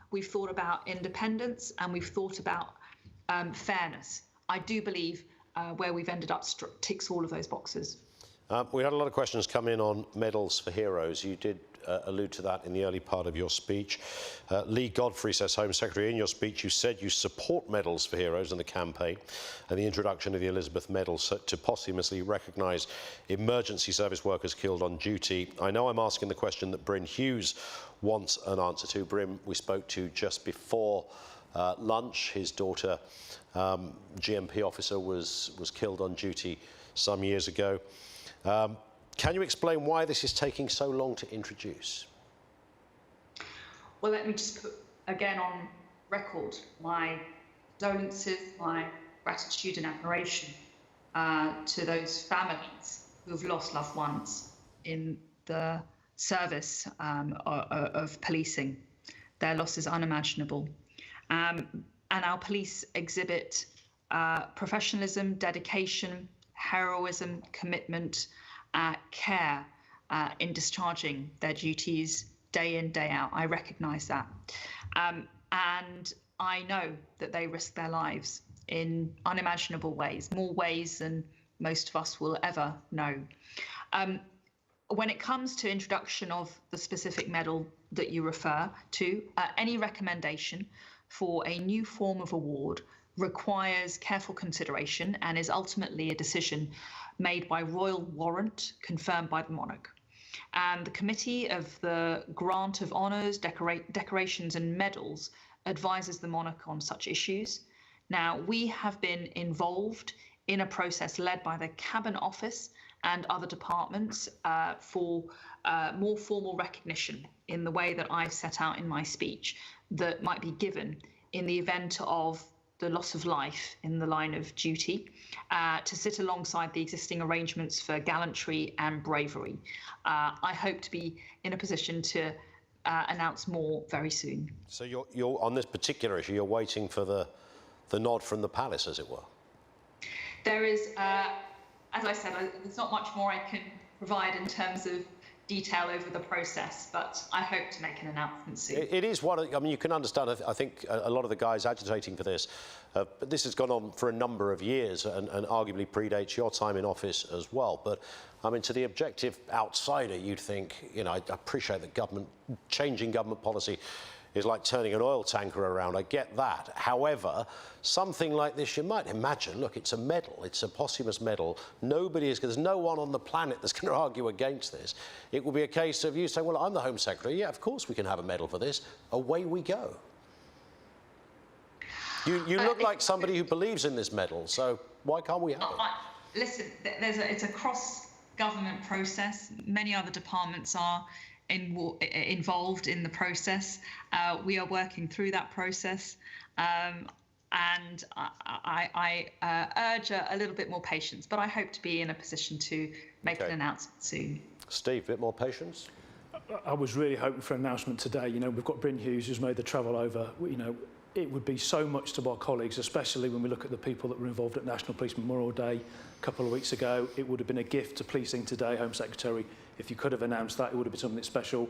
we've thought about independence, and we've thought about fairness. I do believe where we've ended up ticks all of those boxes. We had a lot of questions come in on medals for heroes. You did allude to that in the early part of your speech. Lee Godfrey says, Home Secretary, in your speech you said you support medals for heroes in the campaign and the introduction of the Elizabeth Medal to posthumously recognise emergency service workers killed on duty. I know I'm asking the question that Bryn Hughes wants an answer to. Bryn, we spoke to just before lunch. His daughter, GMP officer, was killed on duty some years ago. Can you explain why this is taking so long to introduce? Well, let me just put again on record my condolences, my gratitude and admiration to those families who have lost loved ones in the service of policing. Their loss is unimaginable. And our police exhibit professionalism, dedication, heroism, commitment, care in discharging their duties day in, day out. I recognise that. And I know that they risk their lives in unimaginable ways, more ways than most of us will ever know. When it comes to introduction of the specific medal that you refer to, any recommendation for a new form of award requires careful consideration and is ultimately a decision made by royal warrant confirmed by the monarch. And the Committee of the Grant of Honours, Decorations and Medals advises the monarch on such issues. Now, we have been involved in a process led by the Cabinet Office and other departments for more formal recognition in the way that I've set out in my speech that might be given in the event of the loss of life in the line of duty, to sit alongside the existing arrangements for gallantry and bravery. I hope to be in a position to announce more very soon. So you're on this particular issue, you're waiting for the nod from the palace, as it were? There is, as I said, there's not much more I can provide in terms of detail over the process, but I hope to make an announcement soon. It is one, I mean, you can understand, I think a lot of the guys agitating for this, but this has gone on for a number of years and arguably predates your time in office as well. But I mean, to the objective outsider, you'd think, you know, I appreciate that changing government policy is like turning an oil tanker around. I get that. However, something like this, you might imagine, look, it's a medal, it's a posthumous medal. There's no one on the planet that's going to argue against this. It will be a case of you saying, well, I'm the Home Secretary. Yeah, of course we can have a medal for this. Away we go. You look like somebody who believes in this medal, so why can't we have it? Listen, it's a cross-government process. Many other departments are involved in the process. We are working through that process, and I urge a little bit more patience, but I hope to be in a position to make an announcement soon. Steve, a bit more patience? I was really hoping for an announcement today. You know, we've got Bryn Hughes who's made the travel over. You know, it would be so much to our colleagues, especially when we look at the people that were involved at National Police Memorial Day a couple of weeks ago. It would have been a gift to policing today, Home Secretary. If you could have announced that, it would have been something special.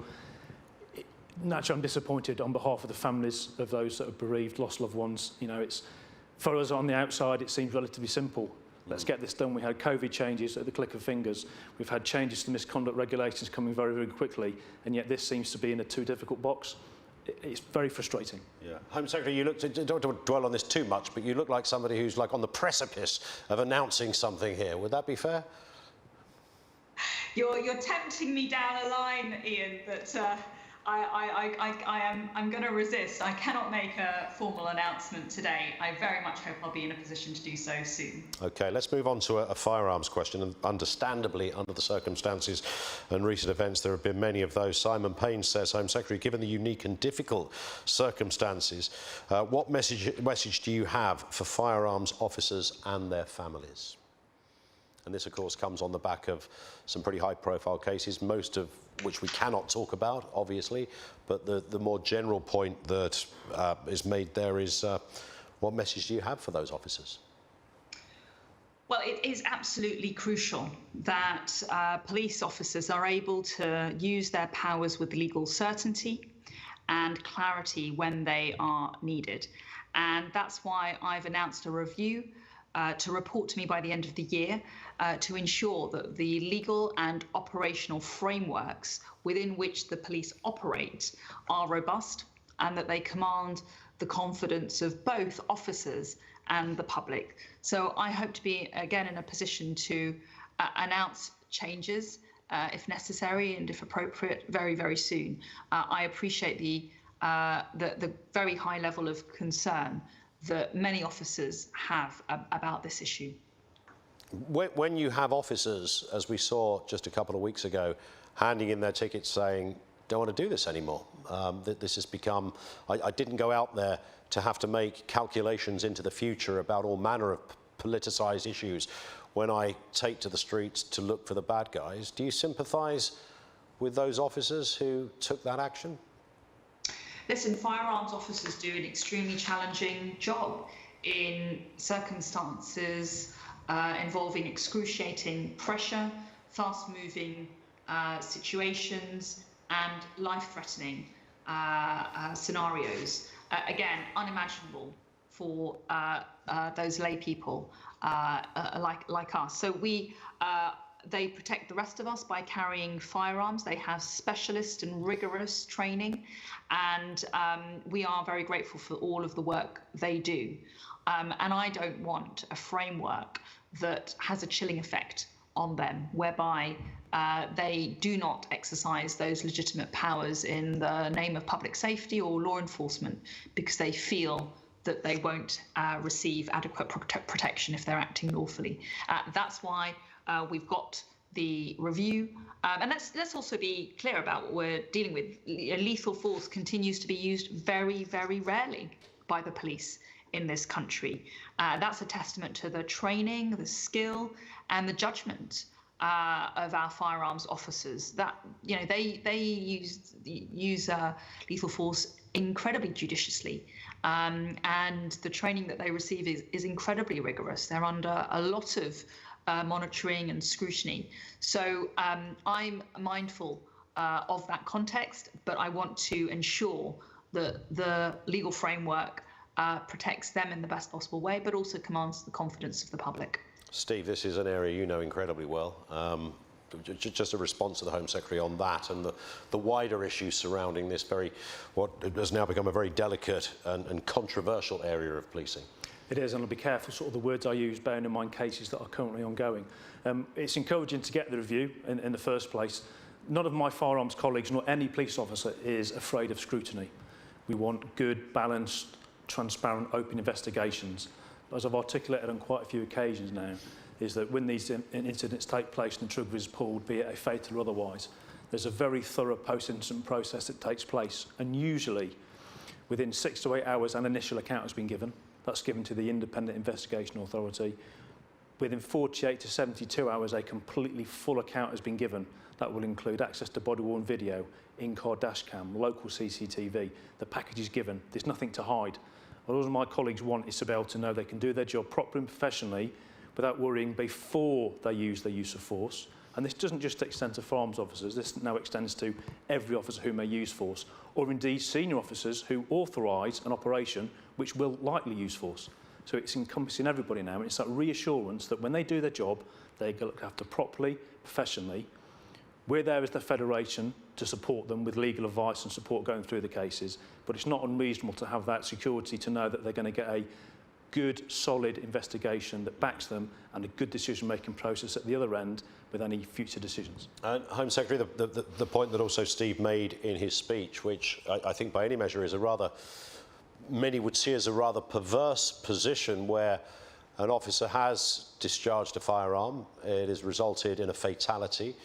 Naturally, I'm disappointed on behalf of the families of those that have bereaved, lost loved ones. You know, it's, for us on the outside, it seems relatively simple. Let's get this done. We had COVID changes at the click of fingers. We've had changes to misconduct regulations coming very, very quickly, and yet this seems to be in a too difficult box. It's very frustrating. Yeah. Home Secretary, you don't dwell on this too much, but you look like somebody who's like on the precipice of announcing something here. Would that be fair? You're tempting me down a line, Ian, that I'm going to resist. I cannot make a formal announcement today. I very much hope I'll be in a position to do so soon. OK, let's move on to a firearms question. And understandably, under the circumstances and recent events, there have been many of those. Simon Payne says, Home Secretary, given the unique and difficult circumstances, what message do you have for firearms officers and their families? And this, of course, comes on the back of some pretty high-profile cases, most of which we cannot talk about, obviously. But the more general point that is made there is, what message do you have for those officers? Well, it is absolutely crucial that police officers are able to use their powers with legal certainty and clarity when they are needed. And that's why I've announced a review to report to me by the end of the year to ensure that the legal and operational frameworks within which the police operate are robust and that they command the confidence of both officers and the public. So I hope to be, again, in a position to announce changes, if necessary and if appropriate, very, very soon. I appreciate the very high level of concern that many officers have about this issue. When you have officers, as we saw just a couple of weeks ago, handing in their tickets saying, don't want to do this anymore, this has become, I didn't go out there to have to make calculations into the future about all manner of politicised issues when I take to the streets to look for the bad guys. Do you sympathise with those officers who took that action? Listen, firearms officers do an extremely challenging job in circumstances involving excruciating pressure, fast-moving situations, and life-threatening scenarios. Again, unimaginable for those lay people like us. So they protect the rest of us by carrying firearms. They have specialist and rigorous training, and we are very grateful for all of the work they do. And I don't want a framework that has a chilling effect on them, whereby they do not exercise those legitimate powers in the name of public safety or law enforcement because they feel that they won't receive adequate protection if they're acting lawfully. That's why we've got the review. And let's also be clear about what we're dealing with. Lethal force continues to be used very, very rarely by the police in this country. That's a testament to the training, the skill, and the judgment of our firearms officers. That they use lethal force incredibly judiciously, and the training that they receive is incredibly rigorous. They're under a lot of monitoring and scrutiny. So I'm mindful of that context, but I want to ensure that the legal framework protects them in the best possible way, but also commands the confidence of the public. Steve, this is an area you know incredibly well. Just a response to the Home Secretary on that and the wider issues surrounding this what has now become a very delicate and controversial area of policing. It is, and I'll be careful sort of the words I use, bearing in mind cases that are currently ongoing. It's encouraging to get the review in the first place. None of my firearms colleagues, nor any police officer, is afraid of scrutiny. We want good, balanced, transparent, open investigations. But as I've articulated on quite a few occasions now, is that when these incidents take place and the trigger is pulled, be it a fatal or otherwise, there's a very thorough post-incident process that takes place. And usually, within 6 to 8 hours, an initial account has been given. That's given to the Independent Investigation Authority. Within 48 to 72 hours, a completely full account has been given. That will include access to body-worn video, in-car dash cam, local CCTV. The package is given. There's nothing to hide. What all my colleagues want is to be able to know they can do their job properly and professionally without worrying before they use their use of force. And this doesn't just extend to firearms officers. This now extends to every officer who may use force, or indeed senior officers who authorise an operation which will likely use force. So it's encompassing everybody now, and it's that reassurance that when they do their job, they look after properly, professionally. We're there as the Federation to support them with legal advice and support going through the cases, but it's not unreasonable to have that security to know that they're going to get a good, solid investigation that backs them and a good decision-making process at the other end with any future decisions. And Home Secretary, the point that also Steve made in his speech, which I think by any measure is many would see as a rather perverse position where an officer has discharged a firearm, it has resulted in a fatality.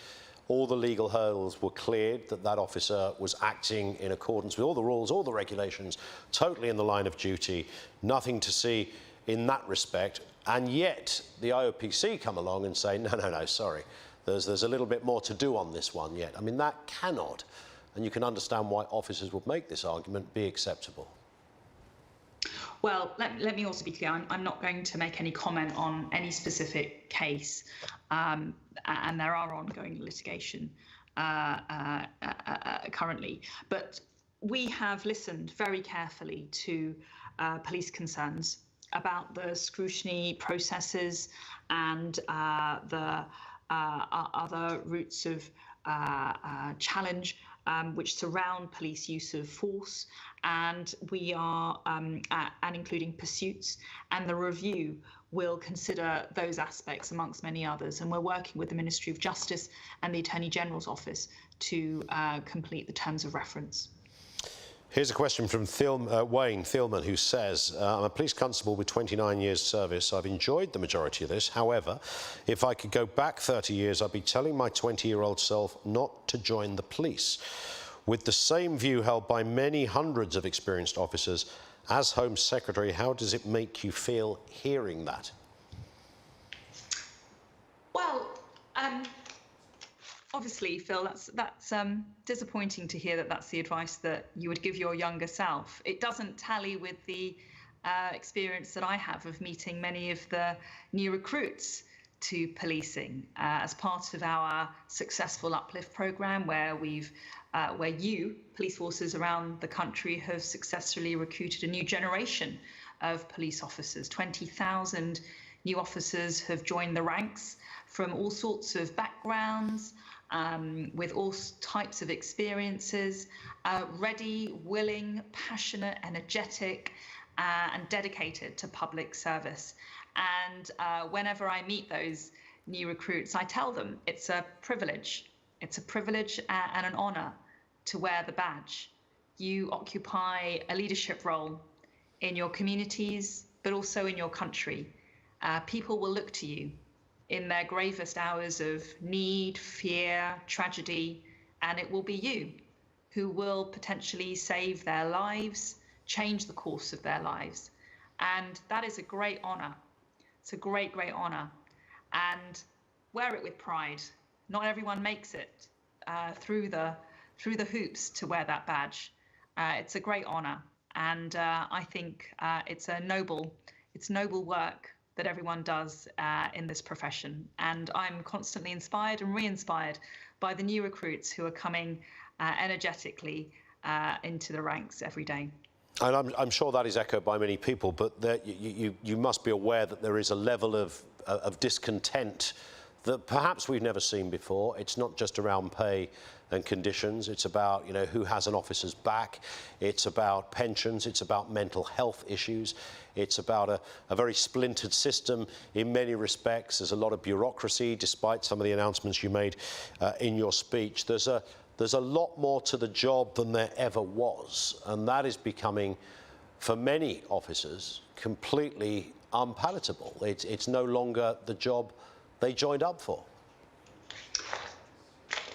All the legal hurdles were cleared, that officer was acting in accordance with all the rules, all the regulations, totally in the line of duty, nothing to see in that respect. And yet the IOPC come along and say, no, sorry, there's a little bit more to do on this one yet. I mean, that cannot, and you can understand why officers would make this argument, be acceptable. Well, let me also be clear. I'm not going to make any comment on any specific case, and there are ongoing litigation currently. But we have listened very carefully to police concerns about the scrutiny processes and the other routes of challenge which surround police use of force, and we are and including pursuits, and the review will consider those aspects amongst many others, and we're working with the Ministry of Justice and the Attorney General's Office to complete the terms of reference. Here's a question from Wayne Thielman, who says, I'm a police constable with 29 years service. I've enjoyed the majority of this. However, if I could go back 30 years, I'd be telling my 20-year-old self not to join the police. With the same view held by many hundreds of experienced officers, as Home Secretary, how does it make you feel hearing that? Well, obviously, Phil, that's disappointing to hear that that's the advice that you would give your younger self. It doesn't tally with the experience that I have of meeting many of the new recruits to policing as part of our successful Uplift programme, where you, police forces around the country, have successfully recruited a new generation of police officers, 20,000 New officers have joined the ranks from all sorts of backgrounds, with all types of experiences, ready, willing, passionate, energetic, and dedicated to public service. And whenever I meet those new recruits, I tell them it's a privilege. It's a privilege and an honour to wear the badge. You occupy a leadership role in your communities, but also in your country. People will look to you in their gravest hours of need, fear, tragedy, and it will be you who will potentially save their lives, change the course of their lives. And that is a great honour. It's a great, great honour. And wear it with pride. Not everyone makes it through the hoops to wear that badge. It's a great honour. And I think it's noble work that everyone does in this profession. And I'm constantly inspired and re-inspired by the new recruits who are coming energetically into the ranks every day. And I'm sure that is echoed by many people, but you must be aware that there is a level of discontent that perhaps we've never seen before. It's not just around pay and conditions. It's about, who has an officer's back. It's about pensions. It's about mental health issues. It's about a very splintered system in many respects. There's a lot of bureaucracy, despite some of the announcements you made in your speech. There's a lot more to the job than there ever was, and that is becoming, for many officers, completely unpalatable. It's no longer the job they joined up for.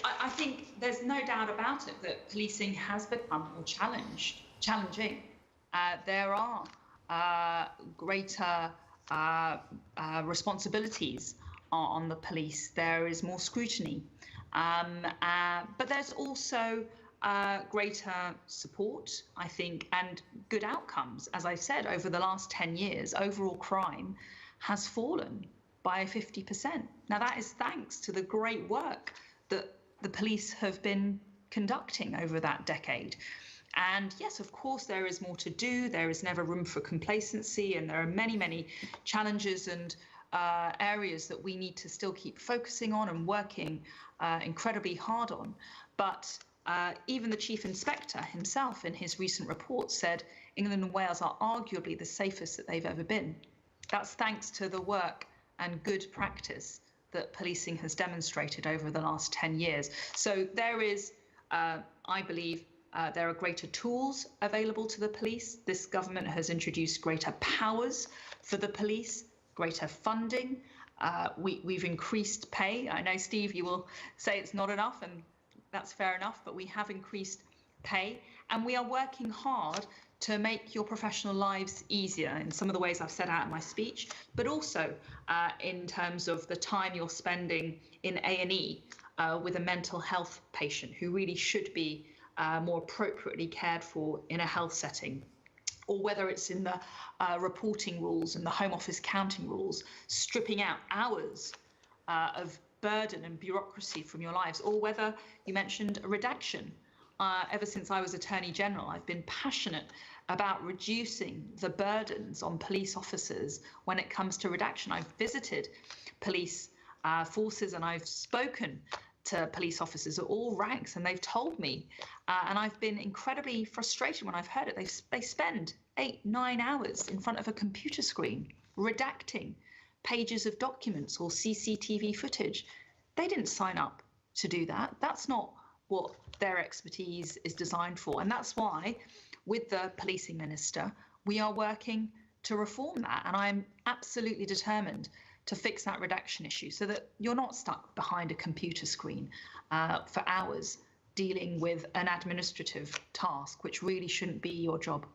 I think there's no doubt about it that policing has become more challenging. There are greater responsibilities on the police. There is more scrutiny. But there's also greater support, I think, and good outcomes. As I said, over the last 10 years, overall crime has fallen by 50%. Now, that is thanks to the great work that the police have been conducting over that decade. And yes, of course, there is more to do. There is never room for complacency, and there are many, many challenges and areas that we need to still keep focusing on and working incredibly hard on. But even the Chief Inspector himself in his recent report said England and Wales are arguably the safest that they've ever been. That's thanks to the work and good practice that policing has demonstrated over the last 10 years. So there is, I believe, there are greater tools available to the police. This government has introduced greater powers for the police, greater funding. We've increased pay. I know, Steve, you will say it's not enough, and that's fair enough, but we have increased pay, and we are working hard to make your professional lives easier in some of the ways I've set out in my speech, but also in terms of the time you're spending in A&E with a mental health patient who really should be more appropriately cared for in a health setting, or whether it's in the reporting rules and the Home Office counting rules, stripping out hours of burden and bureaucracy from your lives, or whether you mentioned a redaction. Ever since I was Attorney General, I've been passionate about reducing the burdens on police officers when it comes to redaction. I've visited police forces and I've spoken to police officers at all ranks, and they've told me, and I've been incredibly frustrated when I've heard it, they spend 8-9 hours in front of a computer screen redacting pages of documents or CCTV footage. They didn't sign up to do that. That's not what their expertise is designed for. And that's why, with the policing minister, we are working to reform that. And I'm absolutely determined to fix that redaction issue so that you're not stuck behind a computer screen for hours dealing with an administrative task, which really shouldn't be your job.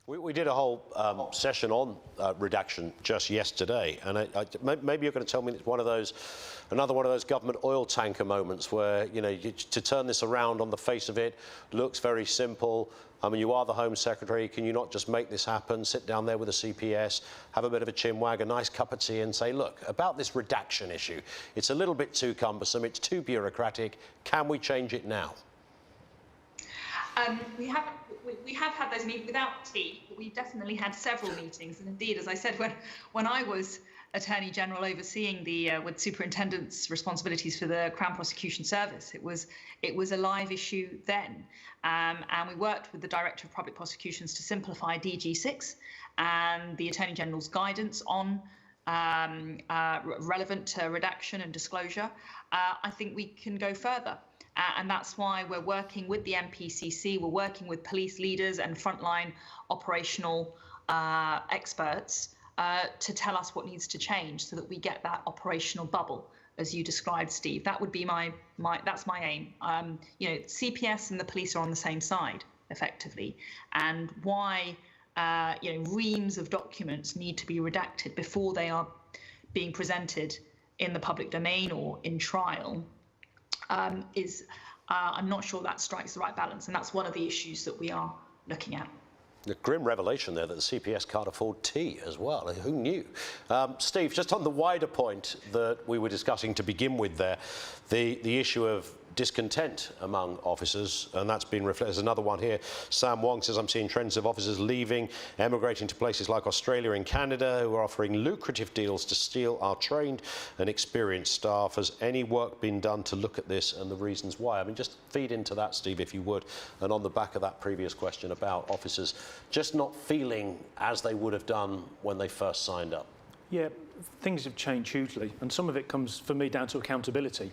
We did a whole session on redaction just yesterday, and maybe you're going to tell me it's another one of those government oil tanker moments where, to turn this around on the face of it looks very simple. I mean, you are the Home Secretary. Can you not just make this happen, sit down there with a CPS, have a bit of a chinwag, a nice cup of tea, and say, look, about this redaction issue, it's a little bit too cumbersome, it's too bureaucratic. Can we change it now? We have had those meetings without tea, but we've definitely had several meetings. And indeed, as I said, when I was Attorney General overseeing with superintendent's responsibilities for the Crown Prosecution Service. It was a live issue then, and we worked with the Director of Public Prosecutions to simplify DG6 and the Attorney General's guidance on relevant redaction and disclosure. I think we can go further. And that's why we're working with the MPCC, we're working with police leaders and frontline operational experts to tell us what needs to change so that we get that operational bubble, as you described, Steve. That would be that's my aim. CPS and the police are on the same side, effectively, and why reams of documents need to be redacted before they are being presented in the public domain or in trial I'm not sure that strikes the right balance, and that's one of the issues that we are looking at. The grim revelation there that the CPS can't afford tea as well. Who knew? Steve, just on the wider point that we were discussing to begin with there, the issue of discontent among officers, and that's been reflected. There's another one here. Sam Wong says, I'm seeing trends of officers leaving, emigrating to places like Australia and Canada, who are offering lucrative deals to steal our trained and experienced staff. Has any work been done to look at this and the reasons why? I mean, just feed into that, Steve, if you would. And on the back of that previous question about officers just not feeling as they would have done when they first signed up. Yeah, things have changed hugely, and some of it comes, for me, down to accountability.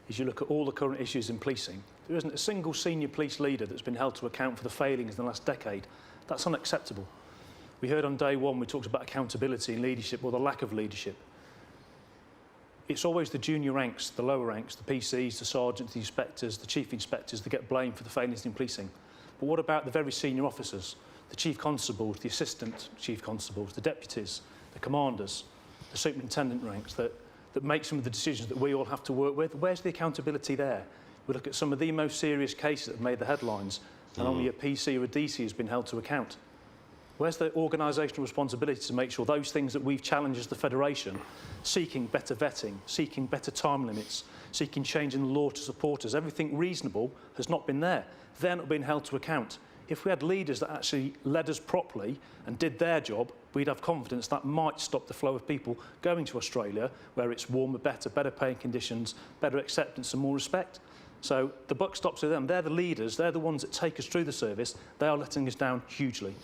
As you look at all the current issues in policing, there isn't a single senior police leader that's been held to account for the failings in the last decade. That's unacceptable. We heard on day one, we talked about accountability and leadership, or the lack of leadership. It's always the junior ranks, the lower ranks, the PCs, the sergeants, the inspectors, the chief inspectors that get blamed for the failings in policing. But what about the very senior officers, the chief constables, the assistant chief constables, the deputies, the commanders, the superintendent ranks that make some of the decisions that we all have to work with? Where's the accountability there? We look at some of the most serious cases that have made the headlines, and only a PC or a DC has been held to account. Where's the organisational responsibility to make sure those things that we've challenged as the Federation, seeking better vetting, seeking better time limits, seeking change in the law to support us, everything reasonable has not been there. They're not being held to account. If we had leaders that actually led us properly and did their job, we'd have confidence that might stop the flow of people going to Australia, where it's warmer, better paying conditions, better acceptance and more respect. So the buck stops with them. They're the leaders. They're the ones that take us through the service. They are letting us down hugely.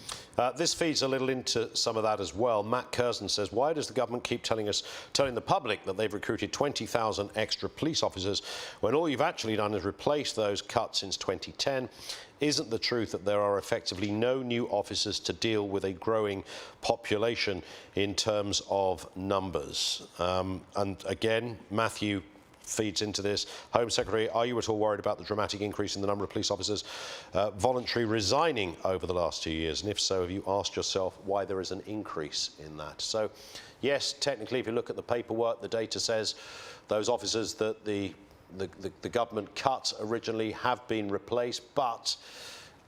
This feeds a little into some of that as well. Matt Curzon says, why does the government keep telling the public that they've recruited 20,000 extra police officers when all you've actually done is replace those cut since 2010? Isn't the truth that there are effectively no new officers to deal with a growing population in terms of numbers? And again, Matthew feeds into this. Home Secretary, are you at all worried about the dramatic increase in the number of police officers voluntarily resigning over the last 2 years? And if so, have you asked yourself why there is an increase in that? So, yes, technically, if you look at the paperwork, the data says those officers that the government cut originally have been replaced, but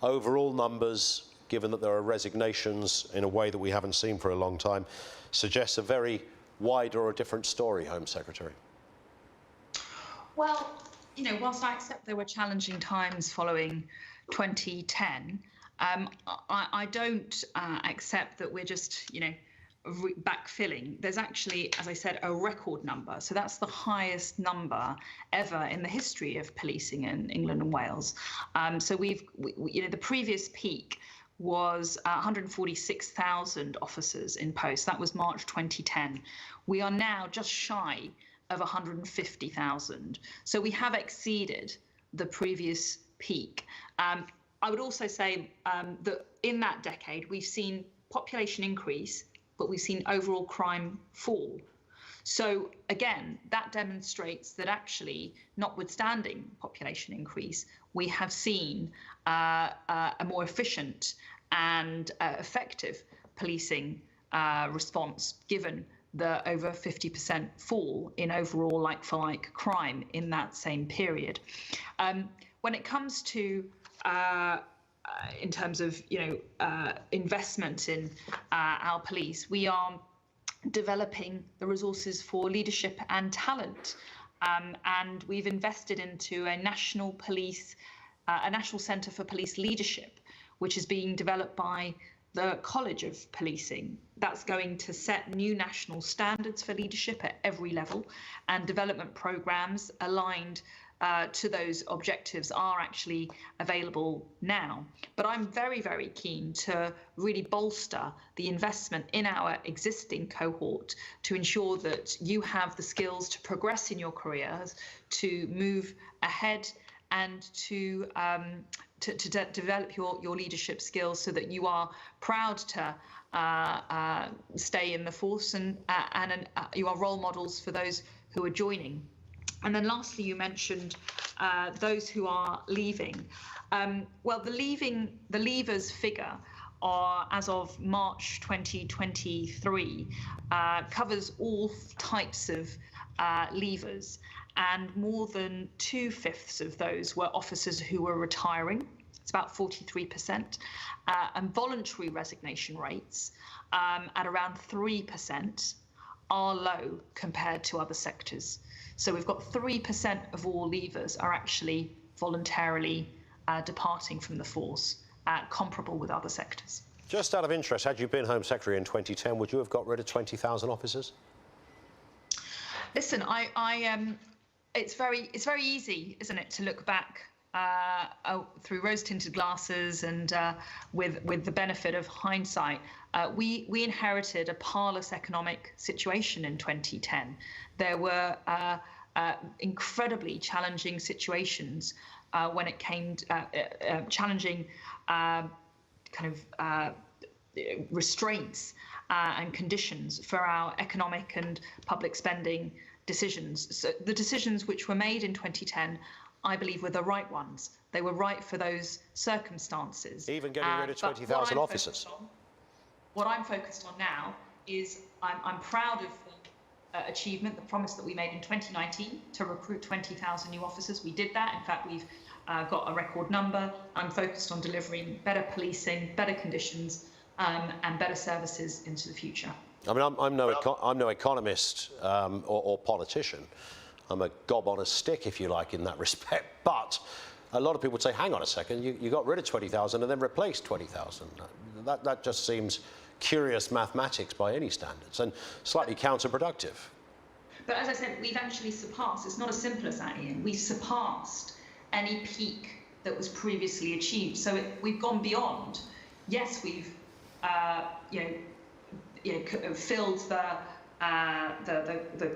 overall numbers, given that there are resignations in a way that we haven't seen for a long time, suggests a very wider or different story, Home Secretary. Well, whilst I accept there were challenging times following 2010, I don't accept that we're just, backfilling. There's actually, as I said, a record number. So that's the highest number ever in the history of policing in England and Wales. So the previous peak was 146,000 officers in post. That was March 2010. We are now just shy of 150,000. So we have exceeded the previous peak. I would also say that in that decade, we've seen population increase, but we've seen overall crime fall. So again, that demonstrates that actually, notwithstanding population increase, we have seen a more efficient and effective policing response, given the over 50% fall in overall like-for-like crime in that same period. When it comes to in terms of investment in our police, we are developing the resources for leadership and talent, and we've invested into a national centre for police leadership, which is being developed by the College of Policing. That's going to set new national standards for leadership at every level, and development programs aligned to those objectives are actually available now. But I'm very, very keen to really bolster the investment in our existing cohort to ensure that you have the skills to progress in your careers, to move ahead, and to develop your leadership skills so that you are proud to stay in the force, and you are role models for those who are joining. And then lastly, you mentioned those who are leaving. Well, the leavers figure as of March 2023 covers all types of leavers, and more than 2/5 of those were officers who were retiring. It's about 43%, and voluntary resignation rates at around 3% are low compared to other sectors. So we've got 3% of all leavers are actually voluntarily departing from the force, comparable with other sectors. Just out of interest, had you been Home Secretary in 2010, would you have got rid of 20,000 officers? Listen, it's very easy, isn't it, to look back through rose-tinted glasses and with the benefit of hindsight. We inherited a parlous economic situation in 2010. There were incredibly challenging situations when it came to challenging restraints and conditions for our economic and public spending decisions. So the decisions which were made in 2010, I believe, were the right ones. They were right for those circumstances. Even getting rid of 20,000 officers. What I'm focused on now is I'm proud of the achievement, the promise that we made in 2019 to recruit 20,000 new officers. We did that. In fact, we've got a record number. I'm focused on delivering better policing, better conditions, and better services into the future. I mean, I'm no economist or politician. I'm a gob on a stick, if you like, in that respect. But a lot of people would say, hang on a second, you got rid of 20,000 and then replaced 20,000. That just seems curious mathematics by any standards, and slightly counterproductive. But as I said, we've actually surpassed, it's not as simple as that, Ian. We surpassed any peak that was previously achieved. So we've gone beyond. Yes, we've filled the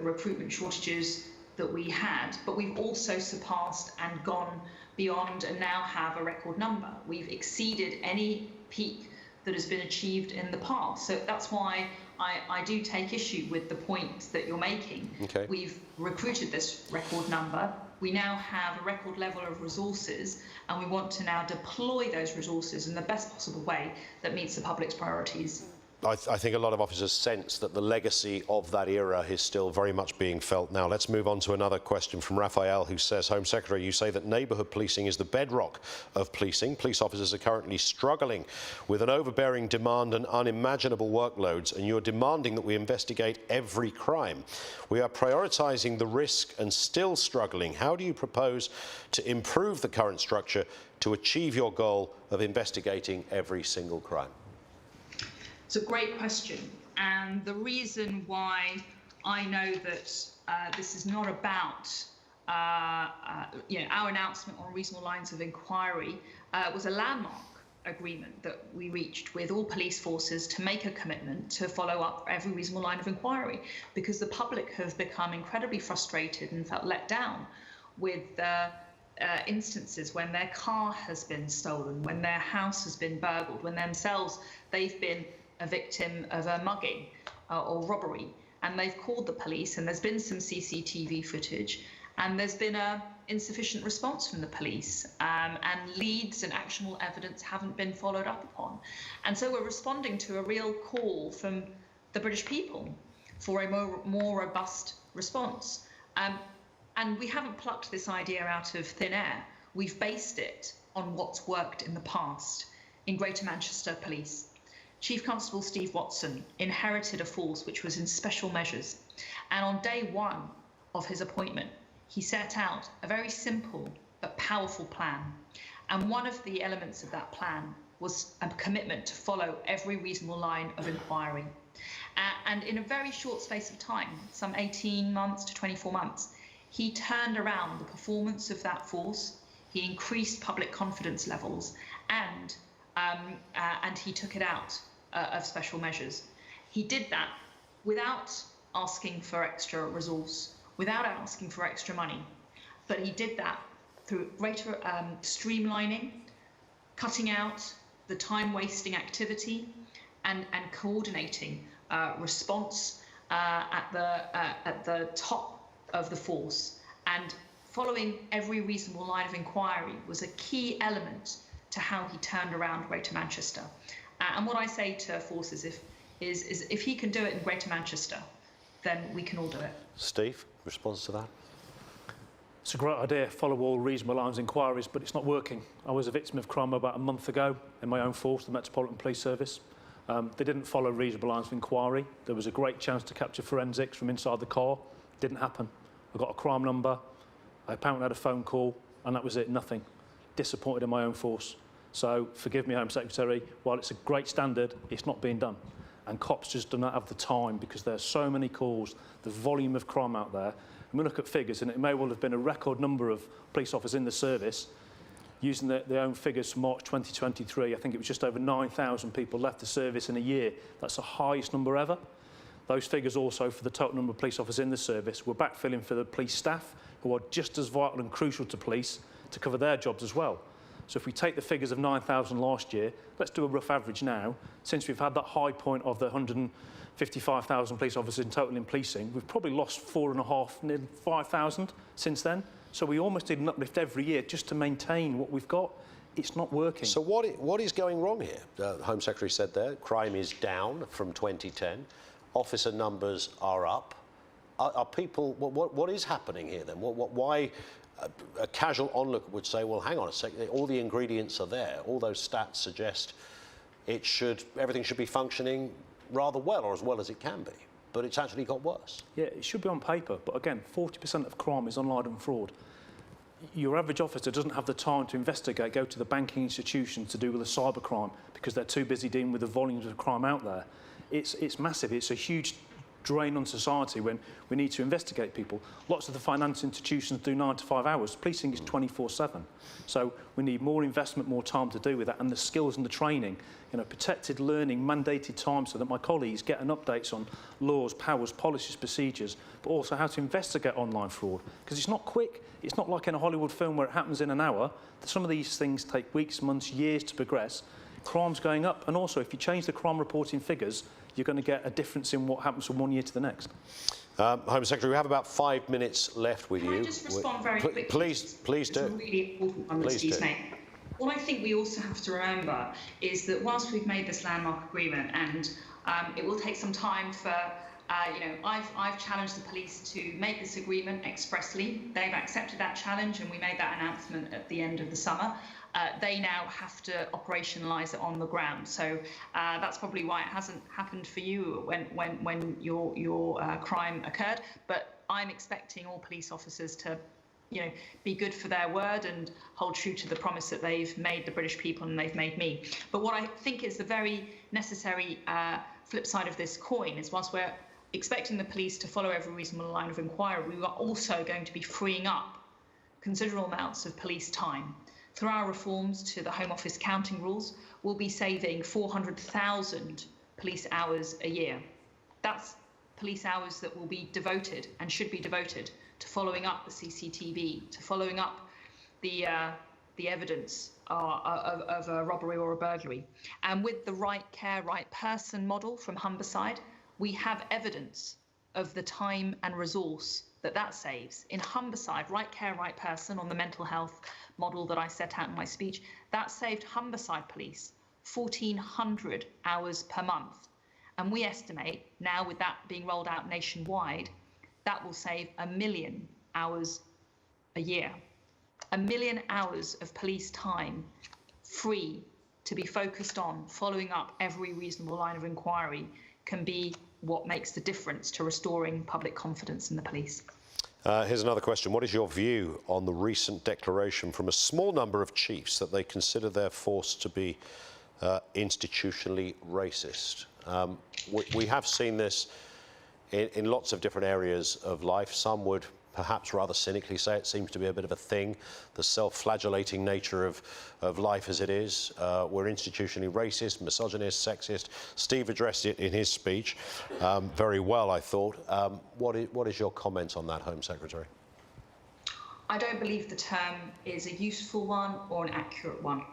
recruitment shortages that we had, but we've also surpassed and gone beyond and now have a record number. We've exceeded any peak that has been achieved in the past. So that's why I do take issue with the point that you're making. Okay. We've recruited this record number. We now have a record level of resources, and we want to now deploy those resources in the best possible way that meets the public's priorities. I think a lot of officers sense that the legacy of that era is still very much being felt now. Let's move on to another question from Raphael, who says, Home Secretary, you say that neighbourhood policing is the bedrock of policing. Police officers are currently struggling with an overbearing demand and unimaginable workloads, and you're demanding that we investigate every crime. We are prioritising the risk and still struggling. How do you propose to improve the current structure to achieve your goal of investigating every single crime? It's a great question, and the reason why I know that this is not about our announcement on reasonable lines of inquiry was a landmark agreement that we reached with all police forces to make a commitment to follow up every reasonable line of inquiry, because the public have become incredibly frustrated and felt let down with instances when their car has been stolen, when their house has been burgled, when themselves they've been a victim of a mugging or robbery, and they've called the police, and there's been some CCTV footage, and there's been a insufficient response from the police, and leads and actionable evidence haven't been followed up upon. And so we're responding to a real call from the British people for a more robust response. And we haven't plucked this idea out of thin air. We've based it on what's worked in the past. In Greater Manchester Police, Chief Constable Steve Watson inherited a force which was in special measures, and on day one of his appointment, he set out a very simple but powerful plan. And one of the elements of that plan was a commitment to follow every reasonable line of inquiry. And in a very short space of time, some 18 months to 24 months, he turned around the performance of that force. He increased public confidence levels, and he took it out of special measures. He did that without asking for extra resource, without asking for extra money, but he did that through greater streamlining, cutting out the time-wasting activity, and coordinating response at the top of the force. And following every reasonable line of inquiry was a key element to how he turned around Greater Manchester. And what I say to forces is if he can do it in Greater Manchester, then we can all do it. Steve, response to that? It's a great idea, follow all reasonable lines of inquiries, but it's not working. I was a victim of crime about a month ago in my own force, the Metropolitan Police Service. They didn't follow reasonable lines of inquiry. There was a great chance to capture forensics from inside the car. Didn't happen. I got a crime number, I apparently had a phone call, and that was it, nothing. Disappointed in my own force. So forgive me, Home Secretary, while it's a great standard, it's not being done. And cops just do not have the time because there are so many calls, the volume of crime out there. And we look at figures, and it may well have been a record number of police officers in the service. Using their own figures from March 2023, I think it was just over 9,000 people left the service in a year. That's the highest number ever. Those figures also for the total number of police officers in the service. We're backfilling for the police staff, who are just as vital and crucial to police to cover their jobs as well. So if we take the figures of 9,000 last year, let's do a rough average now. Since we've had that high point of the 155,000 police officers in total in policing, we've probably lost 4.5, nearly 5,000 since then. So we almost did an uplift every year just to maintain what we've got. It's not working. So what is going wrong here? The Home Secretary said there, crime is down from 2010. Officer numbers are up. Are people, what is happening here then? Why a casual onlooker would say, well, hang on a second, all the ingredients are there. All those stats suggest everything should be functioning rather well, or as well as it can be. But it's actually got worse. Yeah, it should be on paper, but again, 40% of crime is online and fraud. Your average officer doesn't have the time to investigate, go to the banking institutions to do with the cybercrime because they're too busy dealing with the volumes of crime out there. It's massive. It's a huge drain on society when we need to investigate people. Lots of the finance institutions do 9 to 5 hours. Policing is 24/7. So we need more investment, more time to do with that, and the skills and the training, protected learning, mandated time so that my colleagues get an updates on laws, powers, policies, procedures, but also how to investigate online fraud. Because it's not quick. It's not like in a Hollywood film where it happens in an hour. Some of these things take weeks, months, years to progress. Crime's going up, and also if you change the crime reporting figures, you're going to get a difference in what happens from one year to the next. Home Secretary, we have about 5 minutes left with you. Can I just respond very quickly? Please do. It's a really important one that Steve's made. What I think we also have to remember is that whilst we've made this landmark agreement, and it will take some time for, I've challenged the police to make this agreement expressly. They've accepted that challenge, and we made that announcement at the end of the summer. They now have to operationalise it on the ground. So that's probably why it hasn't happened for you when your crime occurred. But I'm expecting all police officers to, be good for their word and hold true to the promise that they've made the British people and they've made me. But what I think is the very necessary flip side of this coin is whilst we're expecting the police to follow every reasonable line of inquiry, we are also going to be freeing up considerable amounts of police time. Through our reforms to the Home Office counting rules, we'll be saving 400,000 police hours a year. That's police hours that will be devoted and should be devoted to following up the CCTV, to following up the evidence of a robbery or a burglary. And with the right care, right person model from Humberside, we have evidence of the time and resource that saves. In Humberside, right care, right person on the mental health model that I set out in my speech, that saved Humberside Police 1,400 hours per month. And we estimate now, with that being rolled out nationwide, that will save 1 million hours a year. 1 million hours of police time free to be focused on following up every reasonable line of inquiry can be what makes the difference to restoring public confidence in the police. Here's another question. What is your view on the recent declaration from a small number of chiefs that they consider their force to be institutionally racist? We have seen this in lots of different areas of life. Some would perhaps rather cynically say it seems to be a bit of a thing, the self-flagellating nature of life as it is. We're institutionally racist, misogynist, sexist. Steve addressed it in his speech very well, I thought. What is your comment on that, Home Secretary? I don't believe the term is a useful one or an accurate one.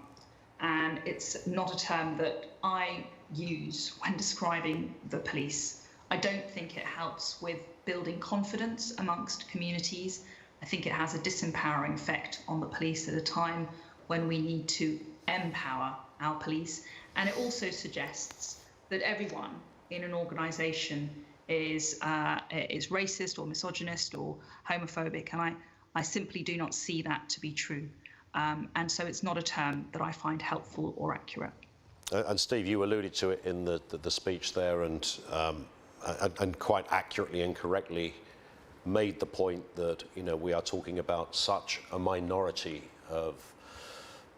And it's not a term that I use when describing the police. I don't think it helps with building confidence amongst communities. I think it has a disempowering effect on the police at a time when we need to empower our police. And it also suggests that everyone in an organisation is racist or misogynist or homophobic. And I simply do not see that to be true. And so it's not a term that I find helpful or accurate. And Steve, you alluded to it in the speech there, and quite accurately and correctly made the point that, you know, we are talking about such a minority of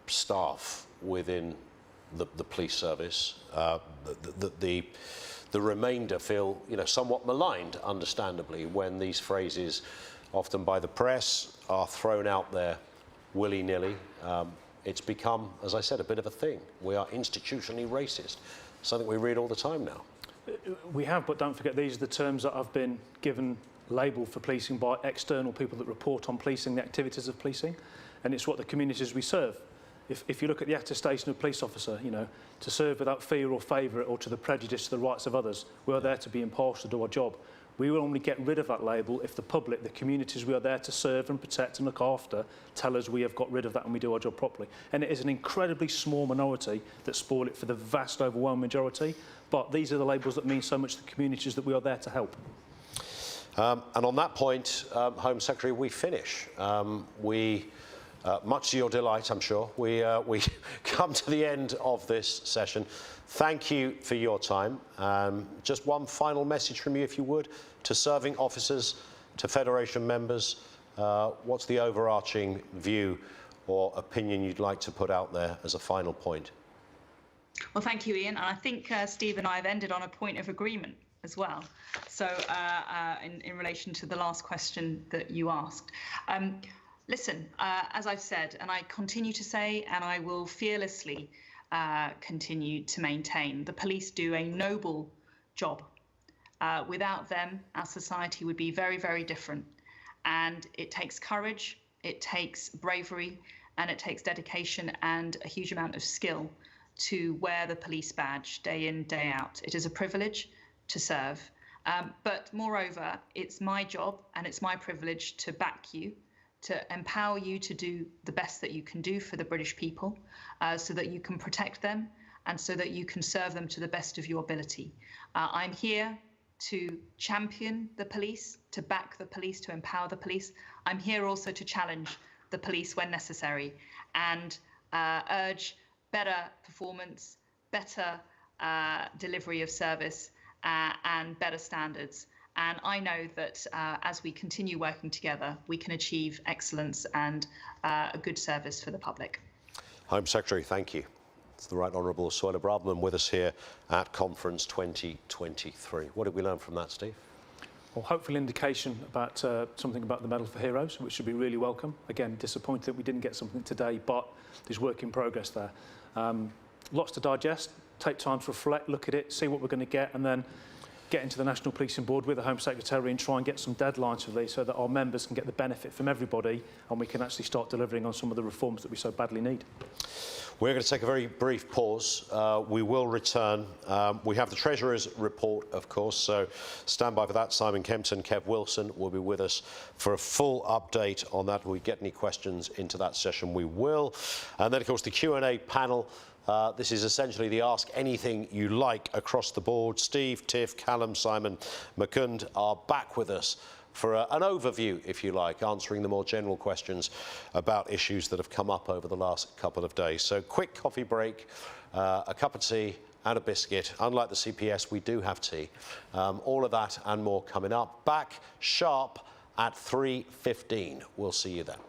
staff within the police service that the remainder feel, you know, somewhat maligned, understandably, when these phrases, often by the press, are thrown out there willy-nilly. It's become, as I said, a bit of a thing. We are institutionally racist, something we read all the time now. We have, but don't forget, these are the terms that have been given labelled for policing by external people that report on policing, the activities of policing, and it's what the communities we serve. If you look at the attestation of a police officer, you know, to serve without fear or favour or to the prejudice to the rights of others, we are there to be impartial to do our job. We will only get rid of that label if the public, the communities we are there to serve and protect and look after, tell us we have got rid of that and we do our job properly. And it is an incredibly small minority that spoil it for the vast overwhelming majority, but these are the labels that mean so much to the communities that we are there to help. And on that point, Home Secretary, we finish. Much to your delight, I'm sure, we come to the end of this session. Thank you for your time. Just one final message from you, if you would, to serving officers, to Federation members. What's the overarching view or opinion you'd like to put out there as a final point? Well, thank you, Ian. And I think Steve and I have ended on a point of agreement as well. So in relation to the last question that you asked. Listen, as I've said, and I continue to say, and I will fearlessly continue to maintain, the police do a noble job. Without them, our society would be very, very different. And it takes courage, it takes bravery, and it takes dedication and a huge amount of skill to wear the police badge day in, day out. It is a privilege to serve. But moreover, it's my job and it's my privilege to back you, to empower you to do the best that you can do for the British people, so that you can protect them and so that you can serve them to the best of your ability. I'm here to champion the police, to back the police, to empower the police. I'm here also to challenge the police when necessary and urge better performance, better delivery of service, and better standards. And I know that as we continue working together, we can achieve excellence and a good service for the public. Home Secretary, thank you. It's the Right Honourable Suella Braverman with us here at Conference 2023. What did we learn from that, Steve? Well, hopefully indication about something about the Medal for Heroes, which should be really welcome. Again, disappointed that we didn't get something today, but there's work in progress there. Lots to digest, take time to reflect, look at it, see what we're going to get, and then get into the National Policing Board with the Home Secretary and try and get some deadlines for these so that our members can get the benefit from everybody and we can actually start delivering on some of the reforms that we so badly need. We're going to take a very brief pause. We will return. We have the Treasurer's report, of course, so stand by for that. Simon Kempton, Kev Wilson will be with us for a full update on that. If we get any questions into that session, we will. And then, of course, the Q&A panel. This is essentially the Ask Anything You Like across the board. Steve, Tiff, Callum, Simon, Mukund are back with us for an overview, if you like, answering the more general questions about issues that have come up over the last couple of days. So quick coffee break, a cup of tea and a biscuit. Unlike the CPS, we do have tea. All of that and more coming up. Back sharp at 3:15. We'll see you then.